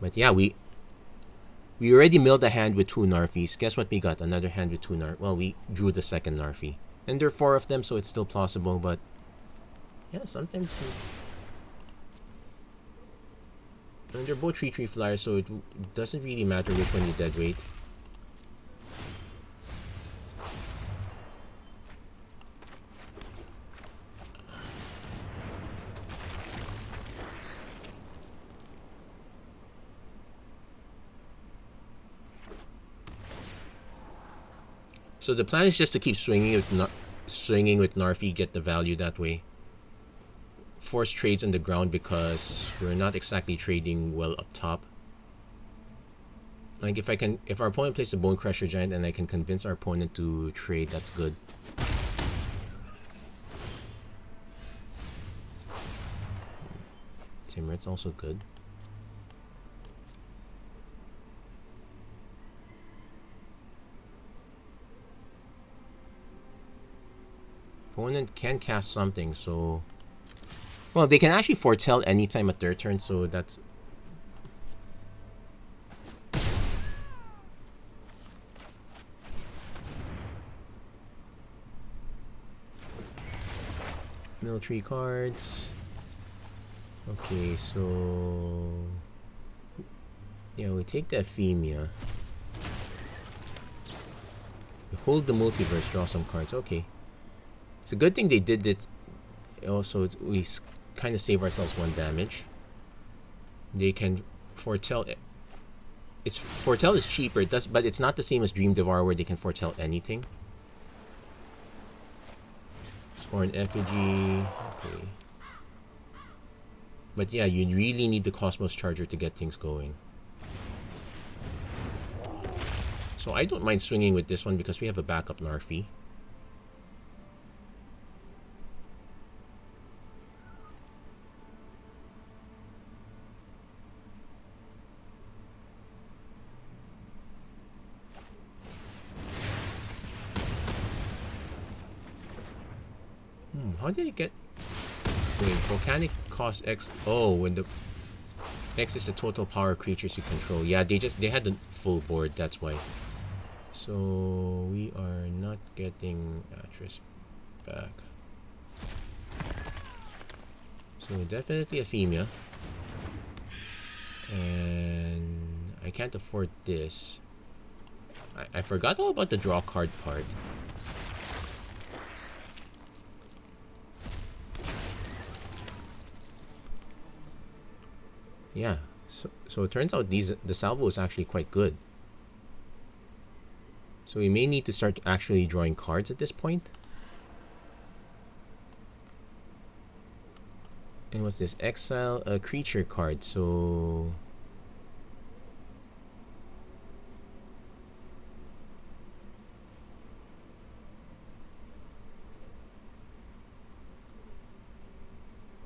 But yeah, we already milled a hand with 2 Narfies. Guess what we got? Another hand with 2 Narf. Well, we drew the second Narfie. And there are 4 of them, so it's still plausible, but yeah, sometimes and they're both 3/3 flyers, so it doesn't really matter which one you deadweight. So the plan is just to keep swinging with Narfi, get the value that way. Force trades on the ground because we're not exactly trading well up top. Like if our opponent plays a Bone Crusher Giant and I can convince our opponent to trade, that's good. Timrit's also good. Opponent can cast something, so well, they can actually foretell anytime at their turn, so that's military cards. Okay, so yeah, we take the Ephemia. We hold the Multiverse, draw some cards. Okay. It's a good thing they did this. Also, we kind of save ourselves 1 damage. They can foretell. Foretell is cheaper, but it's not the same as Dream Devour where they can foretell anything. Scorn Effigy. Okay. But yeah, you really need the Cosmos Charger to get things going. So I don't mind swinging with this one because we have a backup Narfi. How did it get? Wait, Volcanic cost X. Oh, when the X is the total power creatures you control. Yeah, they had the full board. That's why. So we are not getting Atris back. So definitely Ephemia. And I can't afford this. I forgot all about the draw card part. Yeah, so it turns out the salvo is actually quite good. So we may need to start actually drawing cards at this point. And what's this? Exile a creature card, so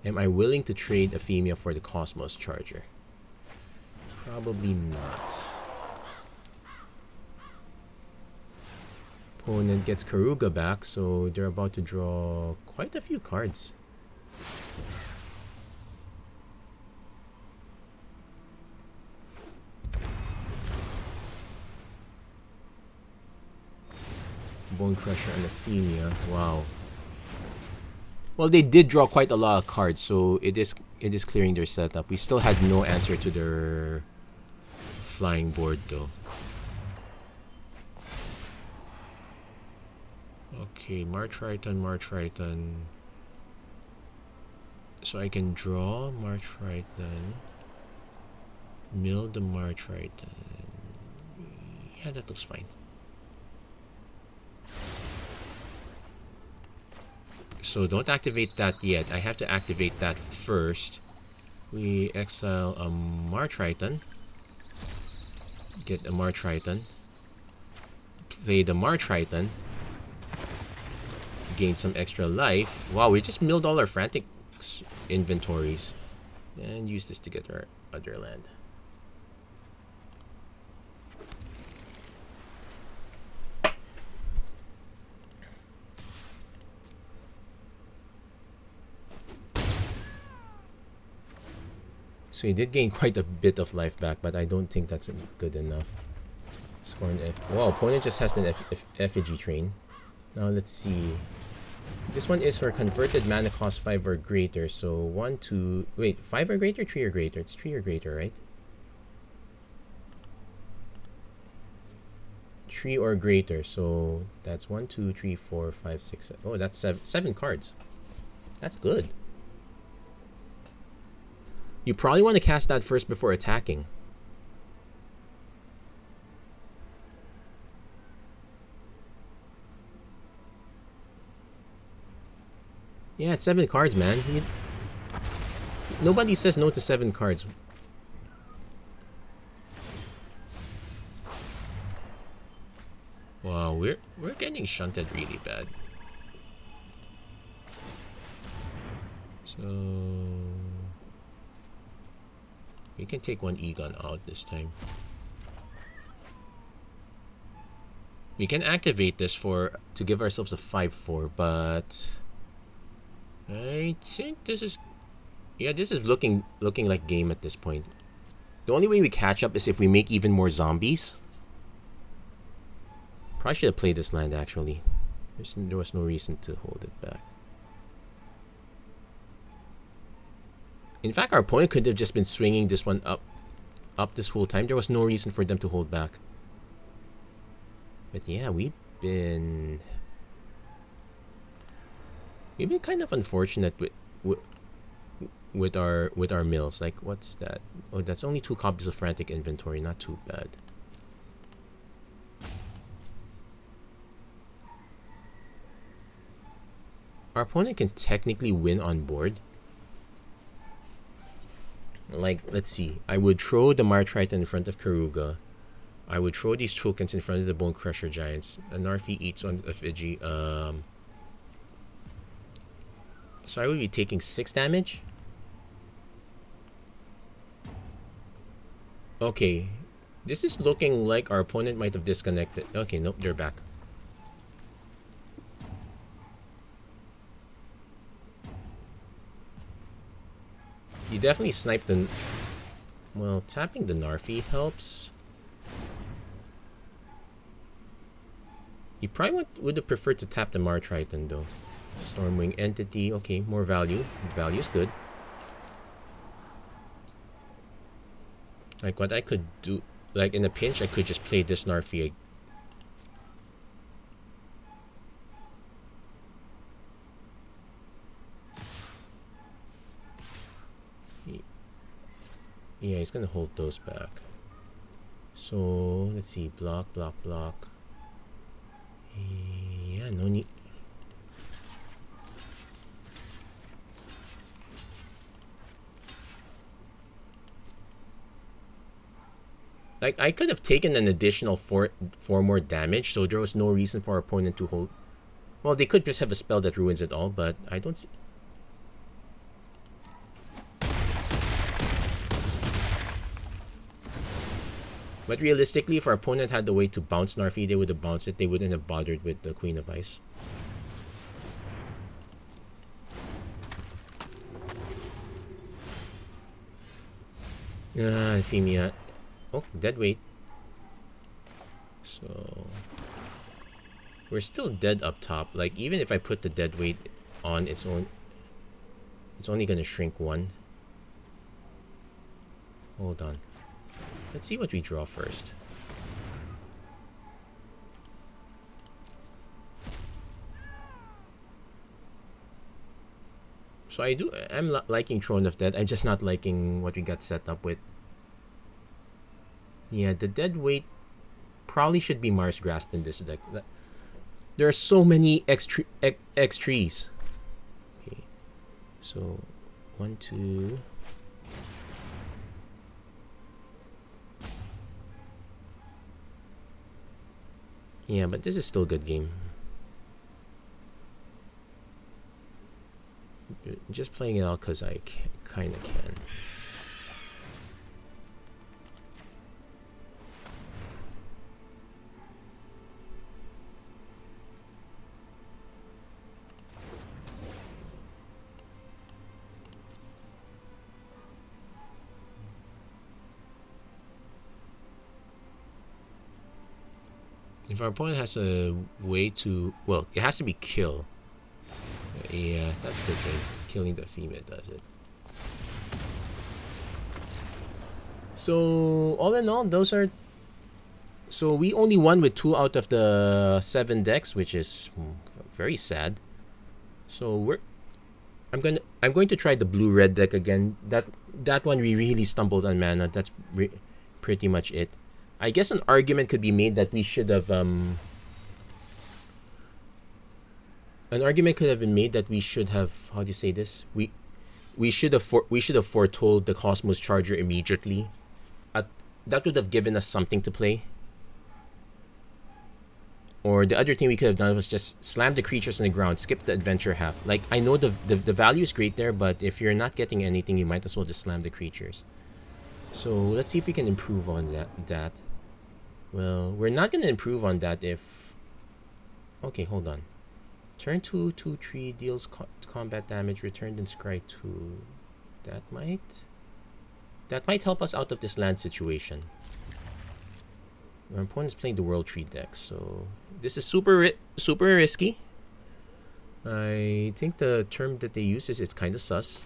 am I willing to trade Ephemia for the Cosmos Charger? Probably not. Opponent gets Karuga back, so they're about to draw quite a few cards. Bone Crusher and Ephemia. Wow. Well, they did draw quite a lot of cards, so it is clearing their setup. We still had no answer to their flying board, though. Okay, March Triton, March Triton. So I can draw March Triton. Mill the March Triton. Yeah, that looks fine. So don't activate that yet. I have to activate that first. We exile a March Triton. Get a March Triton. Play the March Triton. Gain some extra life. Wow, we just milled all our frantic inventories. And use this to get our other land. So he did gain quite a bit of life back, but I don't think that's good enough. Score an F. Wow, opponent just has an effigy train. Now let's see. This one is for converted mana cost 5 or greater. So 1, 2... Wait, 5 or greater? 3 or greater? It's 3 or greater, right? 3 or greater. So that's 1, 2, 3, 4, 5, 6, 7. Oh, that's 7 cards. That's good. You probably want to cast that first before attacking. Yeah, it's 7 cards, man. Nobody says no to 7 cards. Wow, we're getting shunted really bad. So we can take one Egon out this time. We can activate this to give ourselves a 5/4, but I think this is looking like game at this point. The only way we catch up is if we make even more zombies. Probably should have played this land actually. There was no reason to hold it back. In fact, our opponent could have just been swinging this one up this whole time. There was no reason for them to hold back. But yeah, we've been kind of unfortunate with our mills. Like, what's that? Oh, that's only 2 copies of frantic inventory. Not too bad. Our opponent can technically win on board. Like, let's see. I would throw the March Triton in front of Karuga. I would throw these tokens in front of the Bone Crusher Giants. Narfi eats on effigy. So I would be taking 6 damage. Okay. This is looking like our opponent might have disconnected. Okay, nope, they're back. You definitely sniped the... Well, tapping the Narfi helps. You probably would have preferred to tap the March Triton though. Stormwing Entity, okay, more value. Value is good. Like, what I could do, like in a pinch, I could just play this Narfi. Yeah, he's gonna hold those back. So let's see, block. Yeah, no need. Like, I could have taken an additional four more damage, so there was no reason for our opponent to hold. Well, they could just have a spell that ruins it all, but I don't see. But realistically, if our opponent had the way to bounce Narfi, they would have bounced it. They wouldn't have bothered with the Queen of Ice. Euphemia. Oh, dead weight. So we're still dead up top. Like, even if I put the dead weight on its own, it's only gonna shrink 1. Hold on. Let's see what we draw first. So I'm liking Throne of Dead. I'm just not liking what we got set up with. Yeah, the dead weight probably should be Mars Grasp in this deck. There are so many X trees. Okay, so 1, 2. Yeah, but this is still a good game. Just playing it out because I kind of can. If our opponent has a way to... Well, it has to be kill. Yeah, that's good thing. Killing the female does it. So, all in all, those are... So, we only won with 2 out of the 7 decks, which is very sad. So, I'm going to try the blue-red deck again. That one we really stumbled on mana. That's pretty much it. I guess an argument could be made that we should have an argument could have been made that we should have, how do you say this? We should have foretold the Cosmos Charger immediately. That would have given us something to play. Or the other thing we could have done was just slam the creatures on the ground, skip the adventure half. Like, I know the value is great there, but if you're not getting anything, you might as well just slam the creatures. So let's see if we can improve on that. Well, we're not going to improve on that if... Okay, hold on. Turn 2, 2, 3, deals combat damage, returned in scry 2. That might help us out of this land situation. Our opponent's playing the World Tree deck, so... This is super risky. I think the term that they use is it's kind of sus.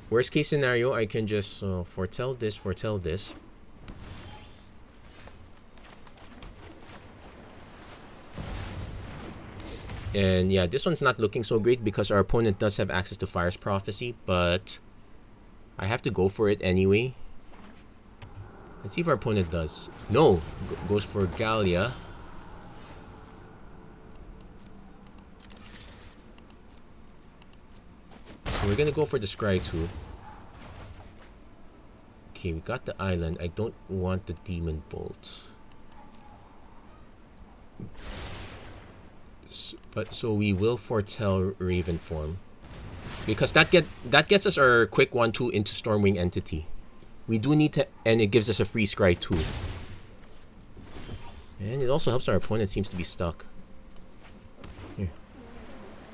Worst case scenario, I can just foretell this. And yeah, this one's not looking so great because our opponent does have access to Fire's Prophecy, but I have to go for it anyway. Let's see if our opponent does. No, goes for Gallia. So we're gonna go for the Scry 2. Okay, we got the island. I don't want the Demon Bolt. So we will foretell Raven form. Because that gets us our quick 1-2 into Stormwing Entity. We do need to, and it gives us a free Scry 2. And it also helps our opponent seems to be stuck. Here.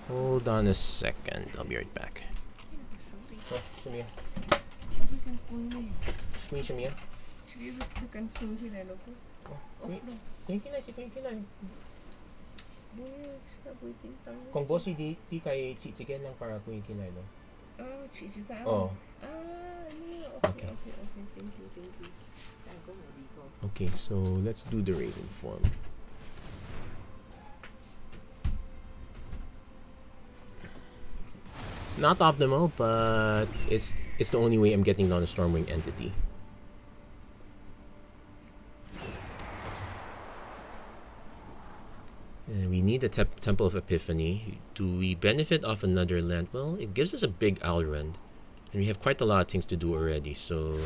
Hold on a second. I'll be right back. Shamia. Shamia. Kung bossy di kay chichigen lang para kuya kilay no. Oh, chichita. Oh. Okay. Thank you. Okay, so let's do the Raven form. Not optimal, but it's the only way I'm getting down a Stormwing Entity. And we need the Temple of Epiphany. Do we benefit off another land? Well, it gives us a big Alrund. And we have quite a lot of things to do already, so...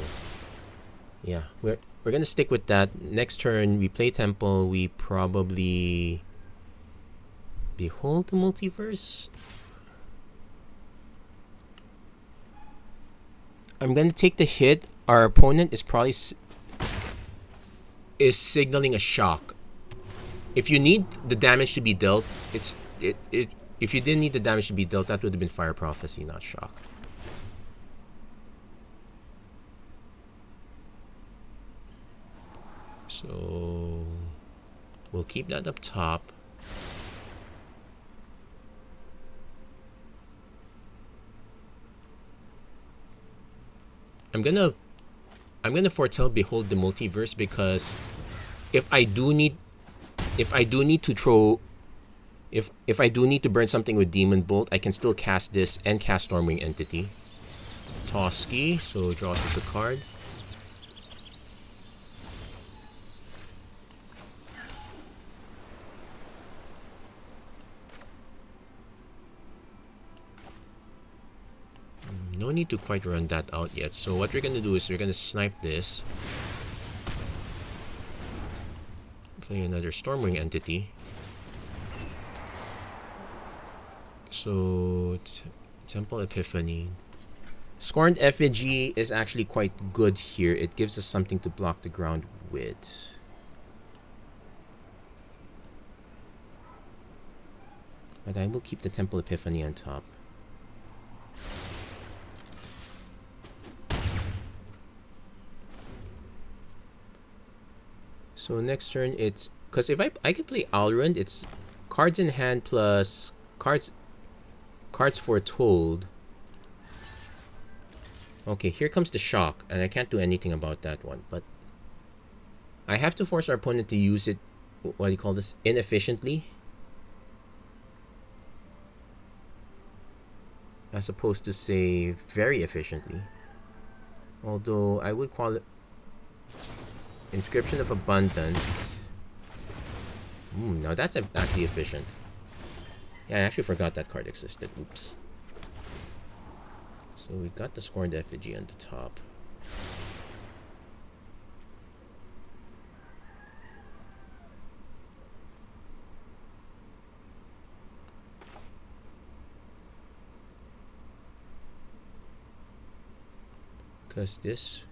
Yeah, we're gonna stick with that. Next turn, we play Temple. We probably... Behold the Multiverse? I'm gonna take the hit. Our opponent is probably... is signaling a shock. If you need the damage to be dealt, if you didn't need the damage to be dealt, that would have been Fire Prophecy, not Shock. So we'll keep that up top. I'm gonna foretell Behold the Multiverse because if I do need to throw If I do need to burn something with Demon Bolt, I can still cast this and cast Stormwing Entity. Toski, so draws us a card. No need to quite run that out yet. So what we're gonna do is we're gonna snipe this. Play another Stormwing Entity. So Temple Epiphany. Scorned Effigy is actually quite good here. It gives us something to block the ground with. But I will keep the Temple Epiphany on top. So next turn it's... Because if I could play Alrund, it's cards in hand plus cards foretold. Okay, here comes the shock, and I can't do anything about that one. But I have to force our opponent to use it, what do you call this, inefficiently. As opposed to, say, very efficiently. Although, I would call it Inscription of Abundance. Now that's actually efficient. Yeah, I actually forgot that card existed. Oops. So we got the Scorned Effigy on the top. Because this,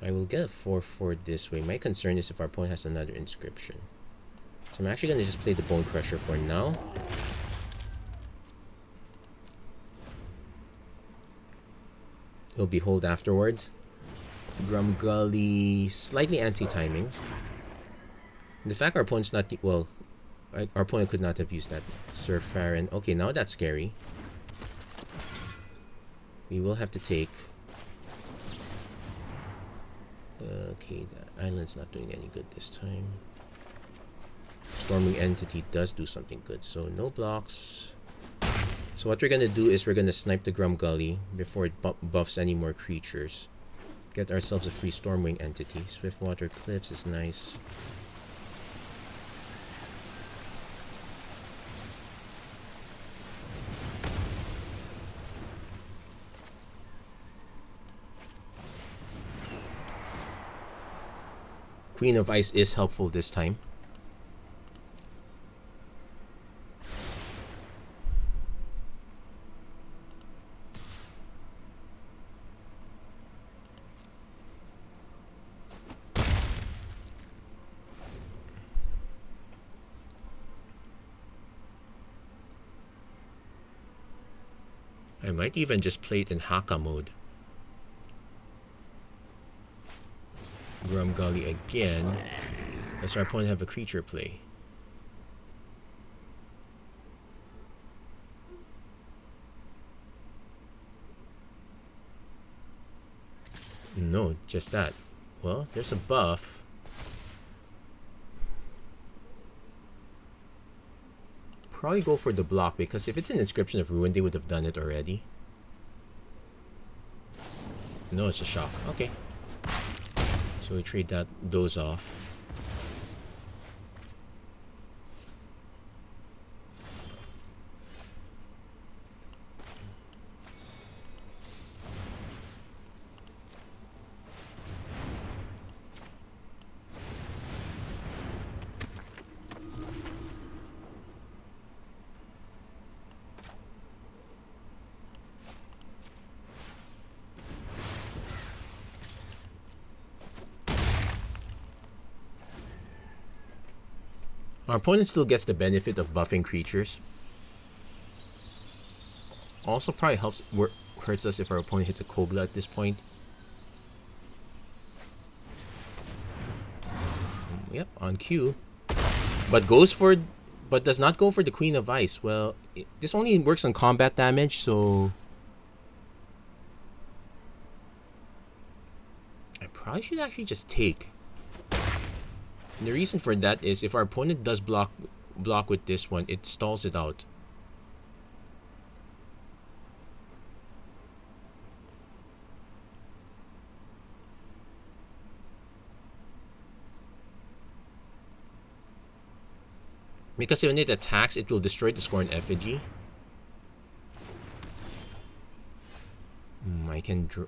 I will get a 4/4 this way. My concern is if our opponent has another inscription. So I'm actually going to just play the Bone Crusher for now. It'll be hold afterwards. Grumgully, slightly anti-timing. The fact our opponent's not... Well, our opponent could not have used that Sir Farron. Okay, now that's scary. We will have to take... Okay, the island's not doing any good this time. Storming Entity does do something good, so no blocks. So what we're gonna do is we're gonna snipe the Grumgully before it buffs any more creatures. Get ourselves a free Stormwing Entity. Swiftwater Cliffs is nice. Queen of Ice is helpful this time. I might even just play it in Haka mode. Grumgully again. Does our opponent have a creature play? No, just that. Well, there's a buff. Probably go for the block, because if it's an Inscription of Ruin, they would have done it already. No, it's a shock. Okay. So we trade those off. Our opponent still gets the benefit of buffing creatures. Also probably hurts us if our opponent hits a Kogla at this point. Yep, on cue. But does not go for the Queen of Ice. Well, this only works on combat damage, so I probably should actually just take. And the reason for that is if our opponent does block block with this one, it stalls it out. Because when it attacks, it will destroy the Scorn Effigy. I can draw.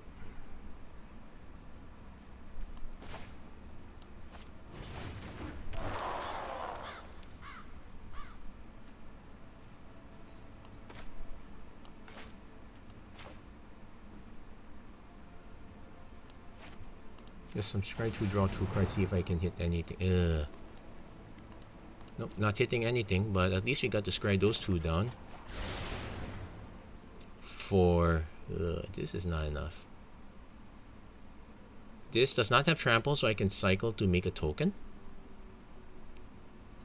Yes, I'm trying to draw 2 cards, see if I can hit anything. Nope, not hitting anything, but at least we got to scry those 2 down. 4. This is not enough. This does not have trample, so I can cycle to make a token.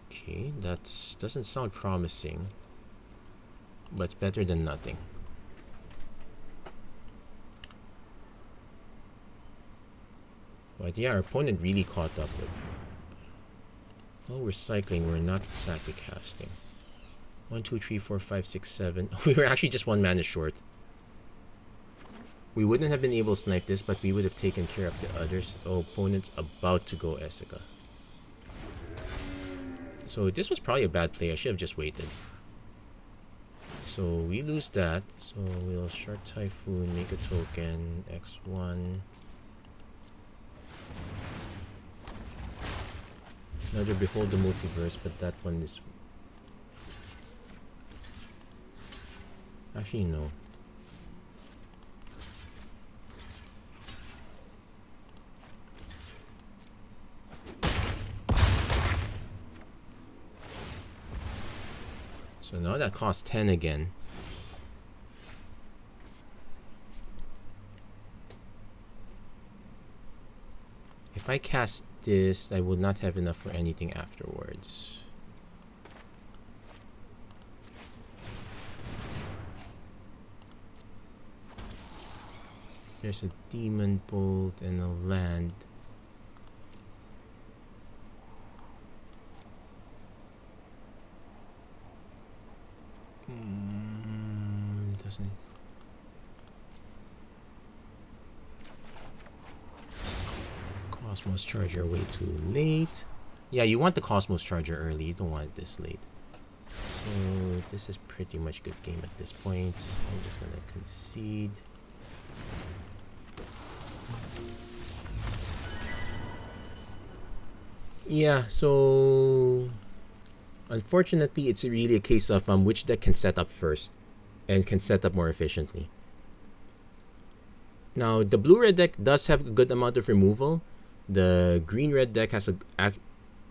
Okay, that doesn't sound promising, but it's better than nothing. But yeah, our opponent really caught up with. Well, we're cycling, we're not exactly casting. 1, 2, 3, 4, 5, 6, 7. We were actually just 1 mana short. We wouldn't have been able to snipe this, but we would have taken care of the others. Oh, opponent's about to go Essica. So this was probably a bad play. I should have just waited. So we lose that. So we'll short Typhoon, make a token, X1. Another Behold the Multiverse, but that one is... Actually, no. So now that costs 10 again. If I cast this, I will not have enough for anything afterwards. There's a Demon Bolt and a land. Doesn't. Cosmos Charger way too late. Yeah, you want the Cosmos Charger early. You don't want it this late. So this is pretty much good game at this point. I'm just gonna concede. Yeah, so unfortunately, it's really a case of which deck can set up first and can set up more efficiently. Now, the blue-red deck does have a good amount of removal. The green-red deck has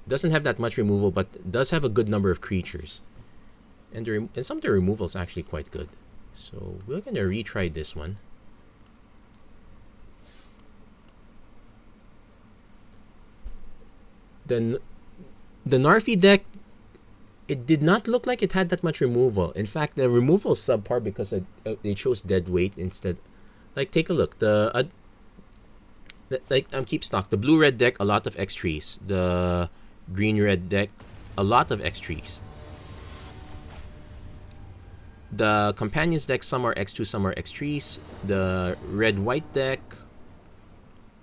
doesn't have that much removal, but does have a good number of creatures. And some of the removal is actually quite good. So we're gonna retry this one. Then the Narfi deck, it did not look like it had that much removal. In fact, the removal is subpar because they chose dead weight instead. Like, take a look. Keep stock. The blue-red deck, a lot of X trees. The green-red deck, a lot of X trees. The companions deck, some are X2, some are X trees. The red-white deck,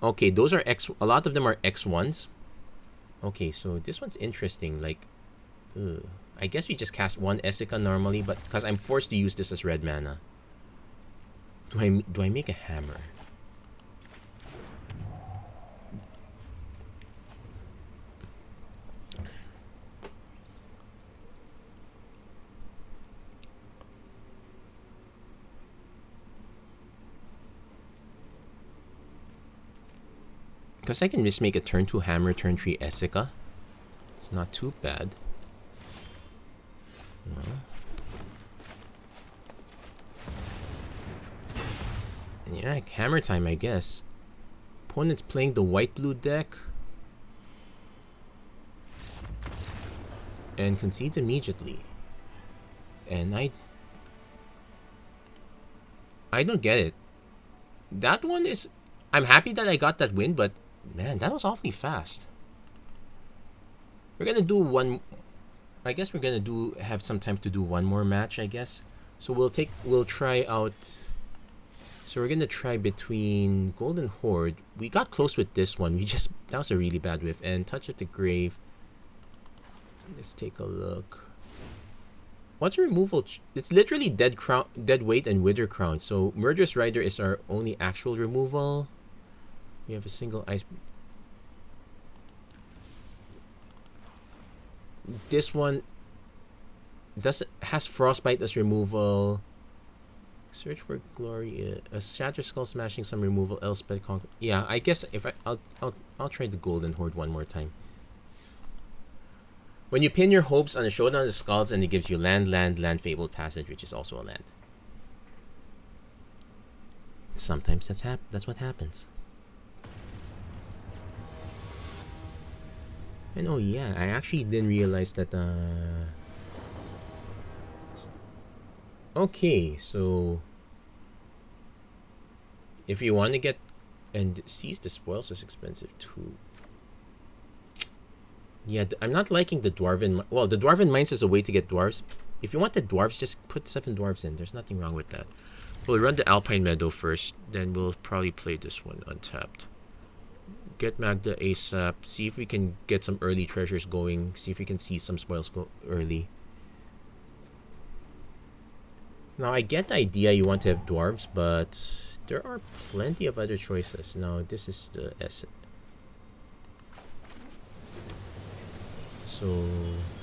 okay, those are X. A lot of them are X1s. Okay, so this one's interesting. Like, I guess we just cast 1 Essica normally, but because I'm forced to use this as red mana. Do I make a hammer? Because I can just make a turn 2 hammer, turn 3 Essica. It's not too bad. Well. Yeah, hammer time, I guess. Opponent's playing the white-blue deck. And concedes immediately. And I don't get it. That one is... I'm happy that I got that win, but... Man, that was awfully fast. We're gonna do one... I guess we're gonna have some time to do one more match, I guess. So we'll try out. So we're gonna try between Golden Horde. We got close with this one. That was a really bad whiff. And Touch of the Grave. Let's take a look. What's removal? It's literally Dead Weight and Wither Crown. So Murderous Rider is our only actual removal. We have a single ice. This one has Frostbite as removal. Search for Glory. A Shatter Skull Smashing, some removal. Elspeth Conquer. Yeah, I guess if I'll try the Golden Horde one more time. When you pin your hopes on a Showdown of the Skulls, and it gives you land, Fabled Passage, which is also a land. Sometimes that's what happens. And oh yeah, I actually didn't realize that. Okay, so if you want to get and Seize the Spoils is expensive too. Yeah, I'm not liking the Dwarven. Well, the Dwarven Mines is a way to get dwarves. If you want the dwarves, just put 7 dwarves in. There's nothing wrong with that. We'll run the Alpine Meadow first, then we'll probably play this one untapped. Get Magda ASAP. See if we can get some early treasures going. See if we can see some spoils go early. Now, I get the idea you want to have dwarves, but there are plenty of other choices. Now, this is the essence. So,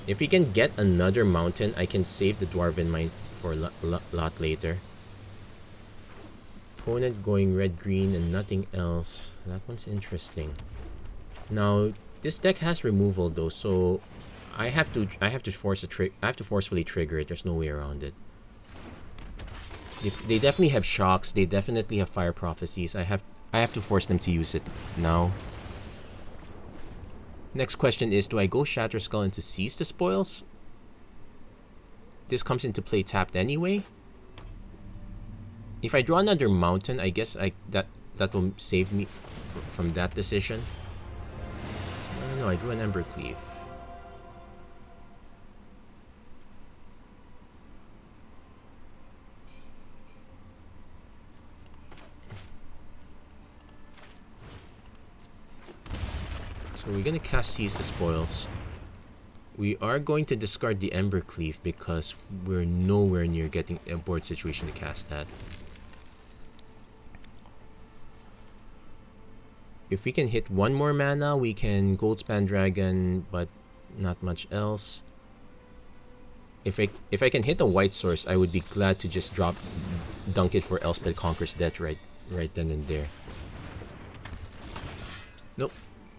if we can get another mountain, I can save the Dwarven Mine for a lot later. Opponent going red-green and nothing else. That one's interesting. Now, this deck has removal though, so I have to forcefully trigger it. There's no way around it. They definitely have shocks. They definitely have fire prophecies. I have to force them to use it now. Next question is, do I go Shatter Skull into Seize the Spoils? This comes into play tapped anyway. If I draw another mountain, I guess that will save me from that decision. I don't know, I drew an Ember Cleave. So we're going to cast Seize the Spoils. We are going to discard the Ember Cleave because we're nowhere near getting a board situation to cast that. If we can hit one more mana, we can Goldspan Dragon, but not much else. If I can hit a white source, I would be glad to just dunk it for Elspeth Conquers Death right then and there. Nope.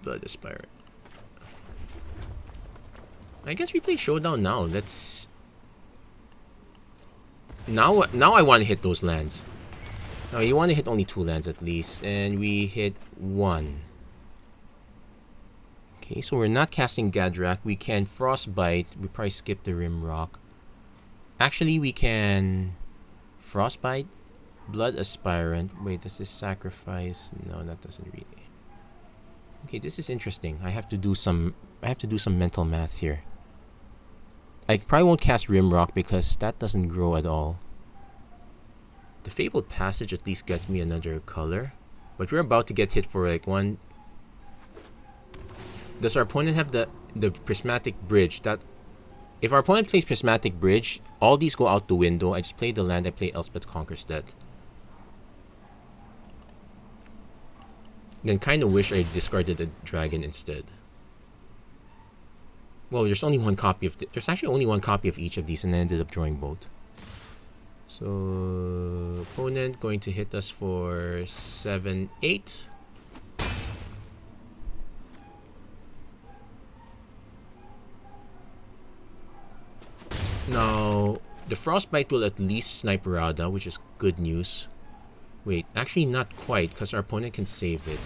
Blood Aspirant. I guess we play Showdown now. Let's... Now I want to hit those lands. Now you want to hit only 2 lands at least. And we hit 1. Okay, so we're not casting Gadrak. We can Frostbite. We probably skip the Rimrock. Actually, we can... Frostbite. Blood Aspirant. Wait, does this sacrifice? No, that doesn't really... Okay, this is interesting. I have to do some mental math here. I probably won't cast Rimrock because that doesn't grow at all. The Fabled Passage at least gets me another color. But we're about to get hit for like 1. Does our opponent have the Prismatic Bridge? That if our opponent plays Prismatic Bridge, all these go out the window. I just play the land, I play Elspeth Conquers Death. Then kind of wish I discarded the dragon instead. Well, there's only one copy of... There's actually only one copy of each of these, and I ended up drawing both. So, opponent going to hit us for 7, 8. Now, the Frostbite will at least snipe Rada, which is good news. Wait, actually not quite, because our opponent can save it.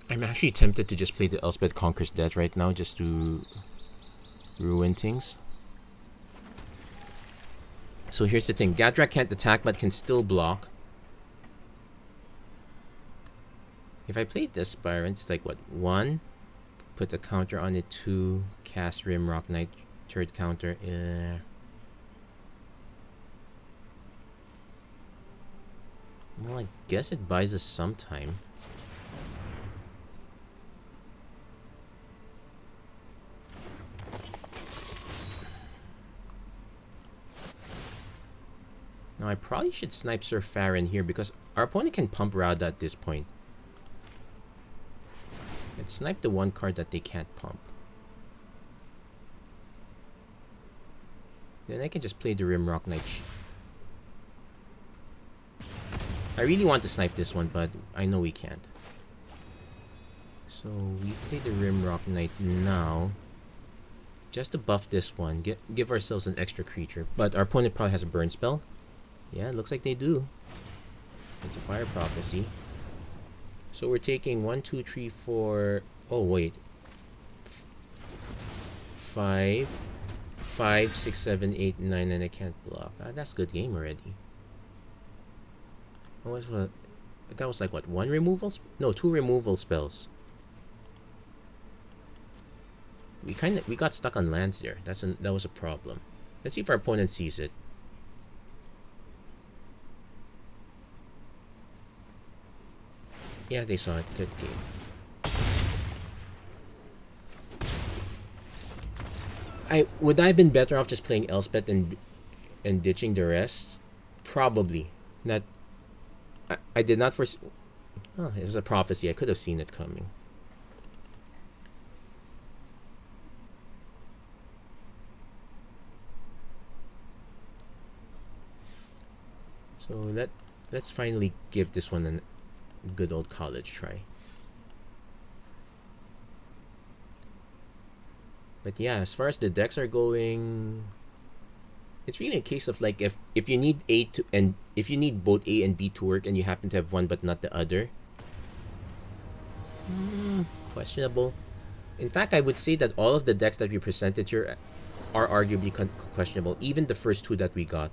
I'm actually tempted to just play the Elspeth Conquers Death right now, just to ruin things. So here's the thing. Gadrak can't attack, but can still block. If I played the Aspirant, it's like what? 1, put a counter on it, 2, cast Rimrock Knight, third counter. Well, I guess it buys us some time. Now, I probably should snipe Sir Farron here because our opponent can pump Rada at this point. Let's snipe the one card that they can't pump. Then I can just play the Rimrock Knight. I really want to snipe this one, but I know we can't. So we play the Rimrock Knight now. Just to buff this one, give ourselves an extra creature. But our opponent probably has a burn spell. Yeah, it looks like they do. It's a Fire Prophecy. So we're taking 1, 2, 3, 4... Oh, wait. 5, 6, 7, 8, 9, and I can't block. That's a good game already. That was like what? 1 removal? No, 2 removal spells. We got stuck on lands there. That was a problem. Let's see if our opponent sees it. Yeah, they saw it. Good game. Would I have been better off just playing Elspeth and ditching the rest? Probably. Not. I did not foresee. Oh, it was a prophecy. I could have seen it coming. So let's finally give this one a good old college try. But yeah, as far as the decks are going, it's really a case of like if you need if you need both A and B to work and you happen to have one but not the other, questionable. In fact, I would say that all of the decks that we presented here are arguably questionable, even the first 2 that we got.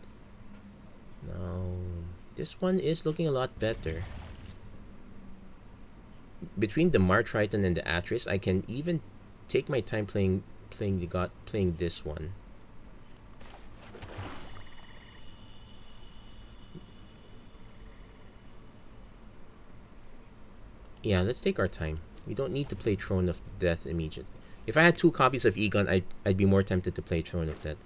Now, this one is looking a lot better. Between the Martriton and the Atris, I can even take my time playing this one. Yeah, let's take our time. We don't need to play Throne of Death immediately. If I had 2 copies of Egon, I'd be more tempted to play Throne of Death.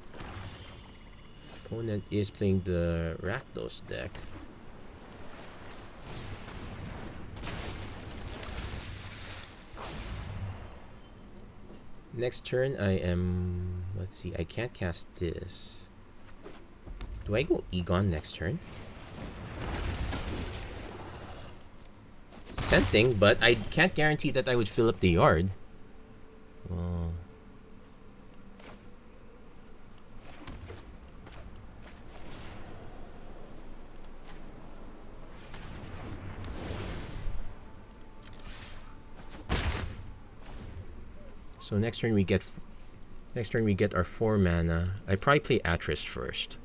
Opponent is playing the Rakdos deck. Next turn, I am... Let's see, I can't cast this. Do I go Egon next turn? It's tempting, but I can't guarantee that I would fill up the yard. Well... So next turn we get our 4 mana. I probably play Atris first.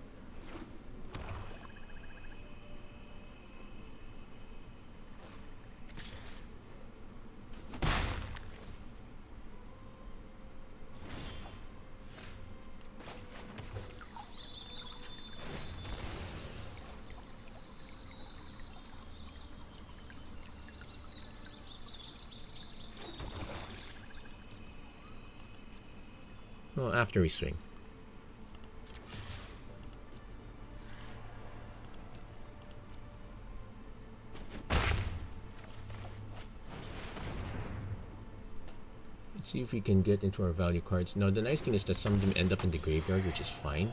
Well, after we swing. Let's see if we can get into our value cards. Now, the nice thing is that some of them end up in the graveyard, which is fine.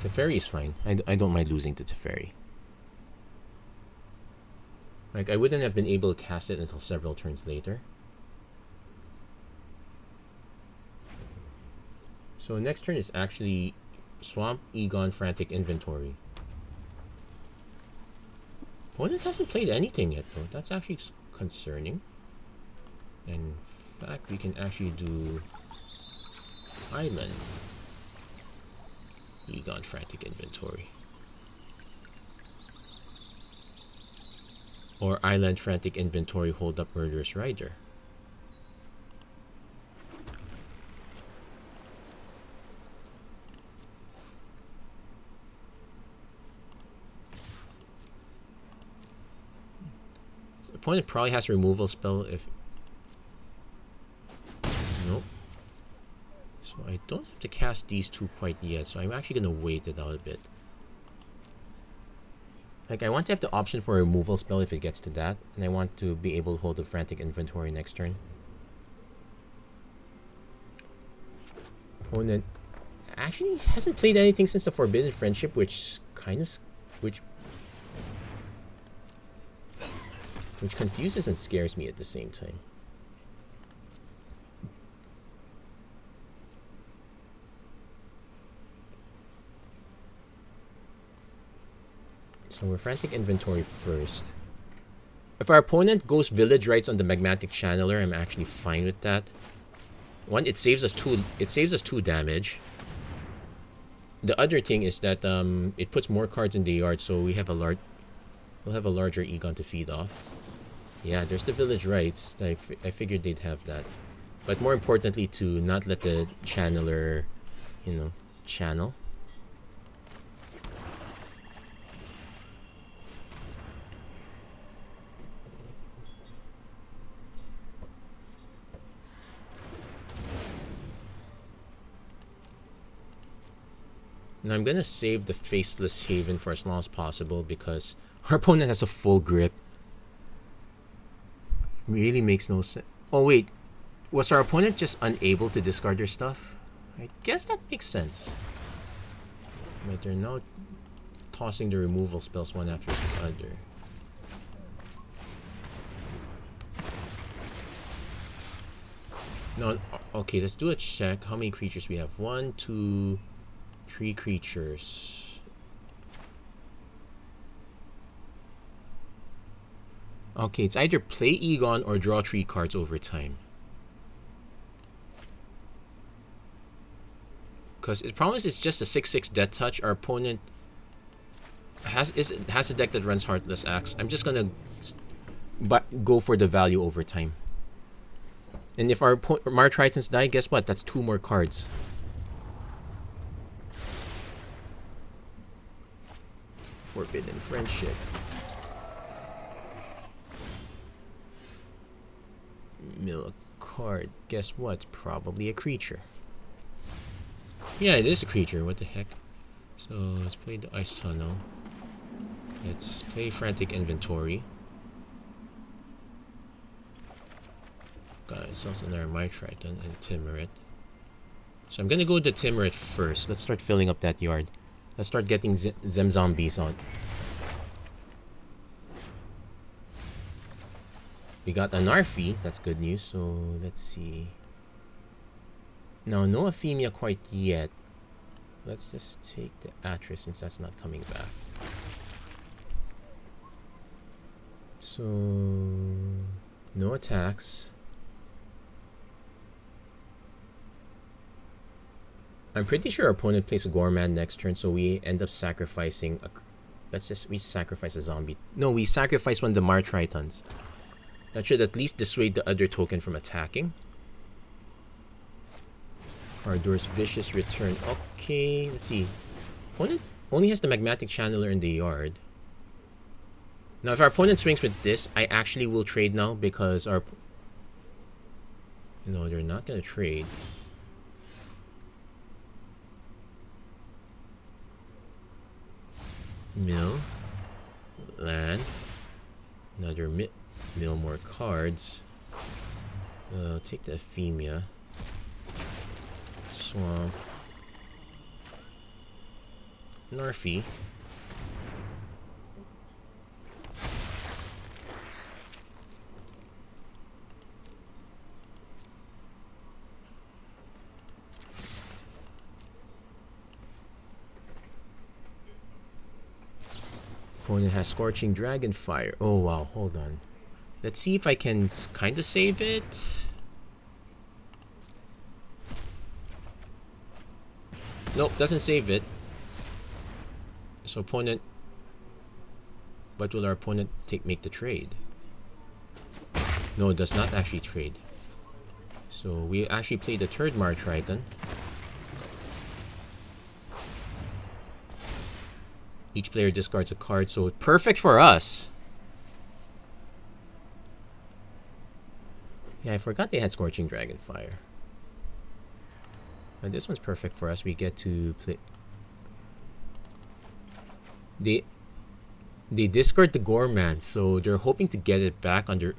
Teferi is fine. I don't mind losing to Teferi. Like, I wouldn't have been able to cast it until several turns later. So next turn is actually Swamp, Egon, Frantic Inventory. Opponent hasn't played anything yet though. That's actually concerning. In fact, we can actually do Island. Egon Frantic Inventory. Or Island Frantic Inventory Hold Up Murderous Rider. So opponent probably has removal spell if... Nope. So I don't have to cast these two quite yet, so I'm actually going to wait it out a bit. Like, I want to have the option for a removal spell if it gets to that, and I want to be able to hold the Frantic Inventory next turn. Opponent actually hasn't played anything since the Forbidden Friendship, which kind of... which confuses and scares me at the same time. So we're Frantic Inventory first. If our opponent goes Village Rites on the Magmatic Channeler, I'm actually fine with that. One, it saves us two damage. The other thing is that it puts more cards in the yard, so we have a we'll have a larger Egon to feed off. Yeah, there's the Village Rites. I figured they'd have that. But more importantly, to not let the Channeler, you know, channel. Now I'm gonna save the Faceless Haven for as long as possible because our opponent has a full grip. Really makes no sense. Oh wait, was our opponent just unable to discard their stuff? I guess that makes sense. But they're now tossing the removal spells one after the other. No, okay, let's do a check. How many creatures we have? 1, 2, 3 creatures. Okay, it's either play Egon or draw 3 cards over time. Because it promises it's just a 6/6 Death Touch. Our opponent has a deck that runs Heartless Axe. I'm just gonna go for the value over time. And if our Mar Tritons die, guess what? That's 2 more cards. Forbidden Friendship. Mill a card. Guess what? It's probably a creature. Yeah, it is a creature. What the heck? So let's play the Ice Tunnel. Let's play Frantic Inventory. Got ourselves another Triton and Timurit. So I'm gonna go with the Timurit first. Let's start filling up that yard. Let's start getting Zem Zombies on. We got an Arfi. That's good news. So let's see. No Ephemia quite yet. Let's just take the Atris since that's not coming back. So no attacks. I'm pretty sure our opponent plays a Gorman next turn, so we end up sacrificing a... we sacrifice a zombie. No, we sacrifice one of the Mar Tritons. That should at least dissuade the other token from attacking. Ardor's Vicious Return. Okay, let's see. Opponent only has the Magmatic Channeler in the yard. Now, if our opponent swings with this, I actually will trade now because our... No, they're not going to trade. Mill. Land. Another mill more cards. Take the Ephemia. Swamp. Narfi. Opponent has Scorching Dragonfire. Oh wow, hold on. Let's see if I can kind of save it. Nope, doesn't save it. So opponent... But will our opponent make the trade? No, it does not actually trade. So we actually play the third Mar Triton. Each player discards a card, so perfect for us. Yeah, I forgot they had Scorching Dragonfire. And this one's perfect for us. We get to play... They discard the Gorman, so they're hoping to get it back under...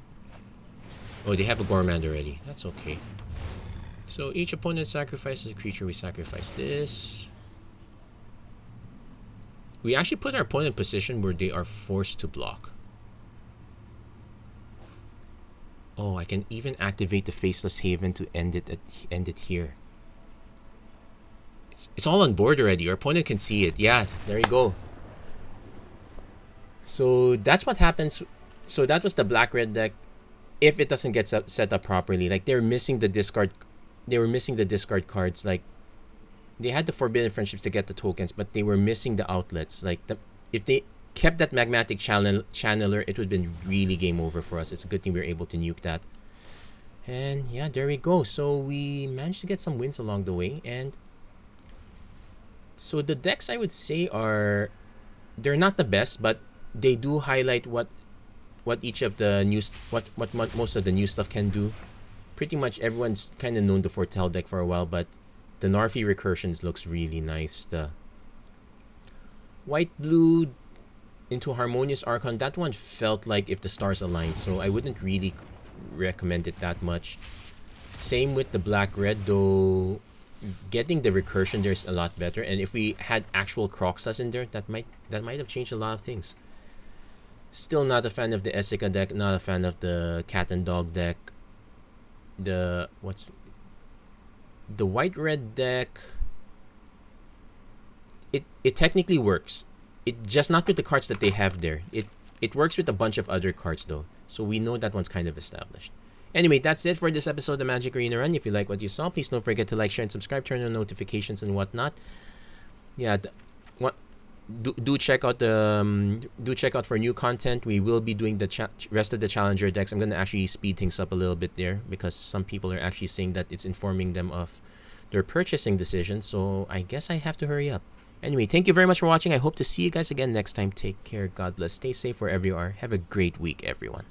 Oh, they have a Gorman already. That's okay. So each opponent sacrifices a creature. We sacrifice this. We actually put our opponent in a position where they are forced to block. Oh, I can even activate the Faceless Haven to end it here. It's all on board already. Our opponent can see it. Yeah, there you go. So that's what happens. So that was the black-red deck. If it doesn't get set up properly, like they're missing the discard, they were missing the discard cards. Like they had the Forbidden Friendships to get the tokens, but they were missing the outlets. Like if they kept that Magmatic Channeler, it would have been really game over for us. It's a good thing we were able to nuke that. And yeah, there we go. So we managed to get some wins along the way. And so the decks, I would say, they're not the best, but they do highlight what each of the new what most of the new stuff can do. Pretty much everyone's kind of known the Foretell deck for a while, but the Narfi Recursions looks really nice. The white blue into Harmonious Archon, that one felt like if the stars aligned, so I wouldn't really recommend it that much. Same with the black red, though. Getting the recursion there's a lot better, and if we had actual Croxas in there, that might have changed a lot of things. Still not a fan of the Esika deck, not a fan of the Cat and Dog deck. The white red deck, it technically works. It just not with the cards that they have there. It works with a bunch of other cards though, so we know that one's kind of established. Anyway, that's it for this episode of Magic Arena Run. If you like what you saw, please don't forget to like, share, and subscribe, turn on notifications and whatnot. Yeah, do check out for new content. We will be doing the rest of the challenger decks. I'm gonna actually speed things up a little bit there because some people are actually saying that it's informing them of their purchasing decisions. So I guess I have to hurry up. Anyway, thank you very much for watching. I hope to see you guys again next time. Take care. God bless. Stay safe wherever you are. Have a great week, everyone.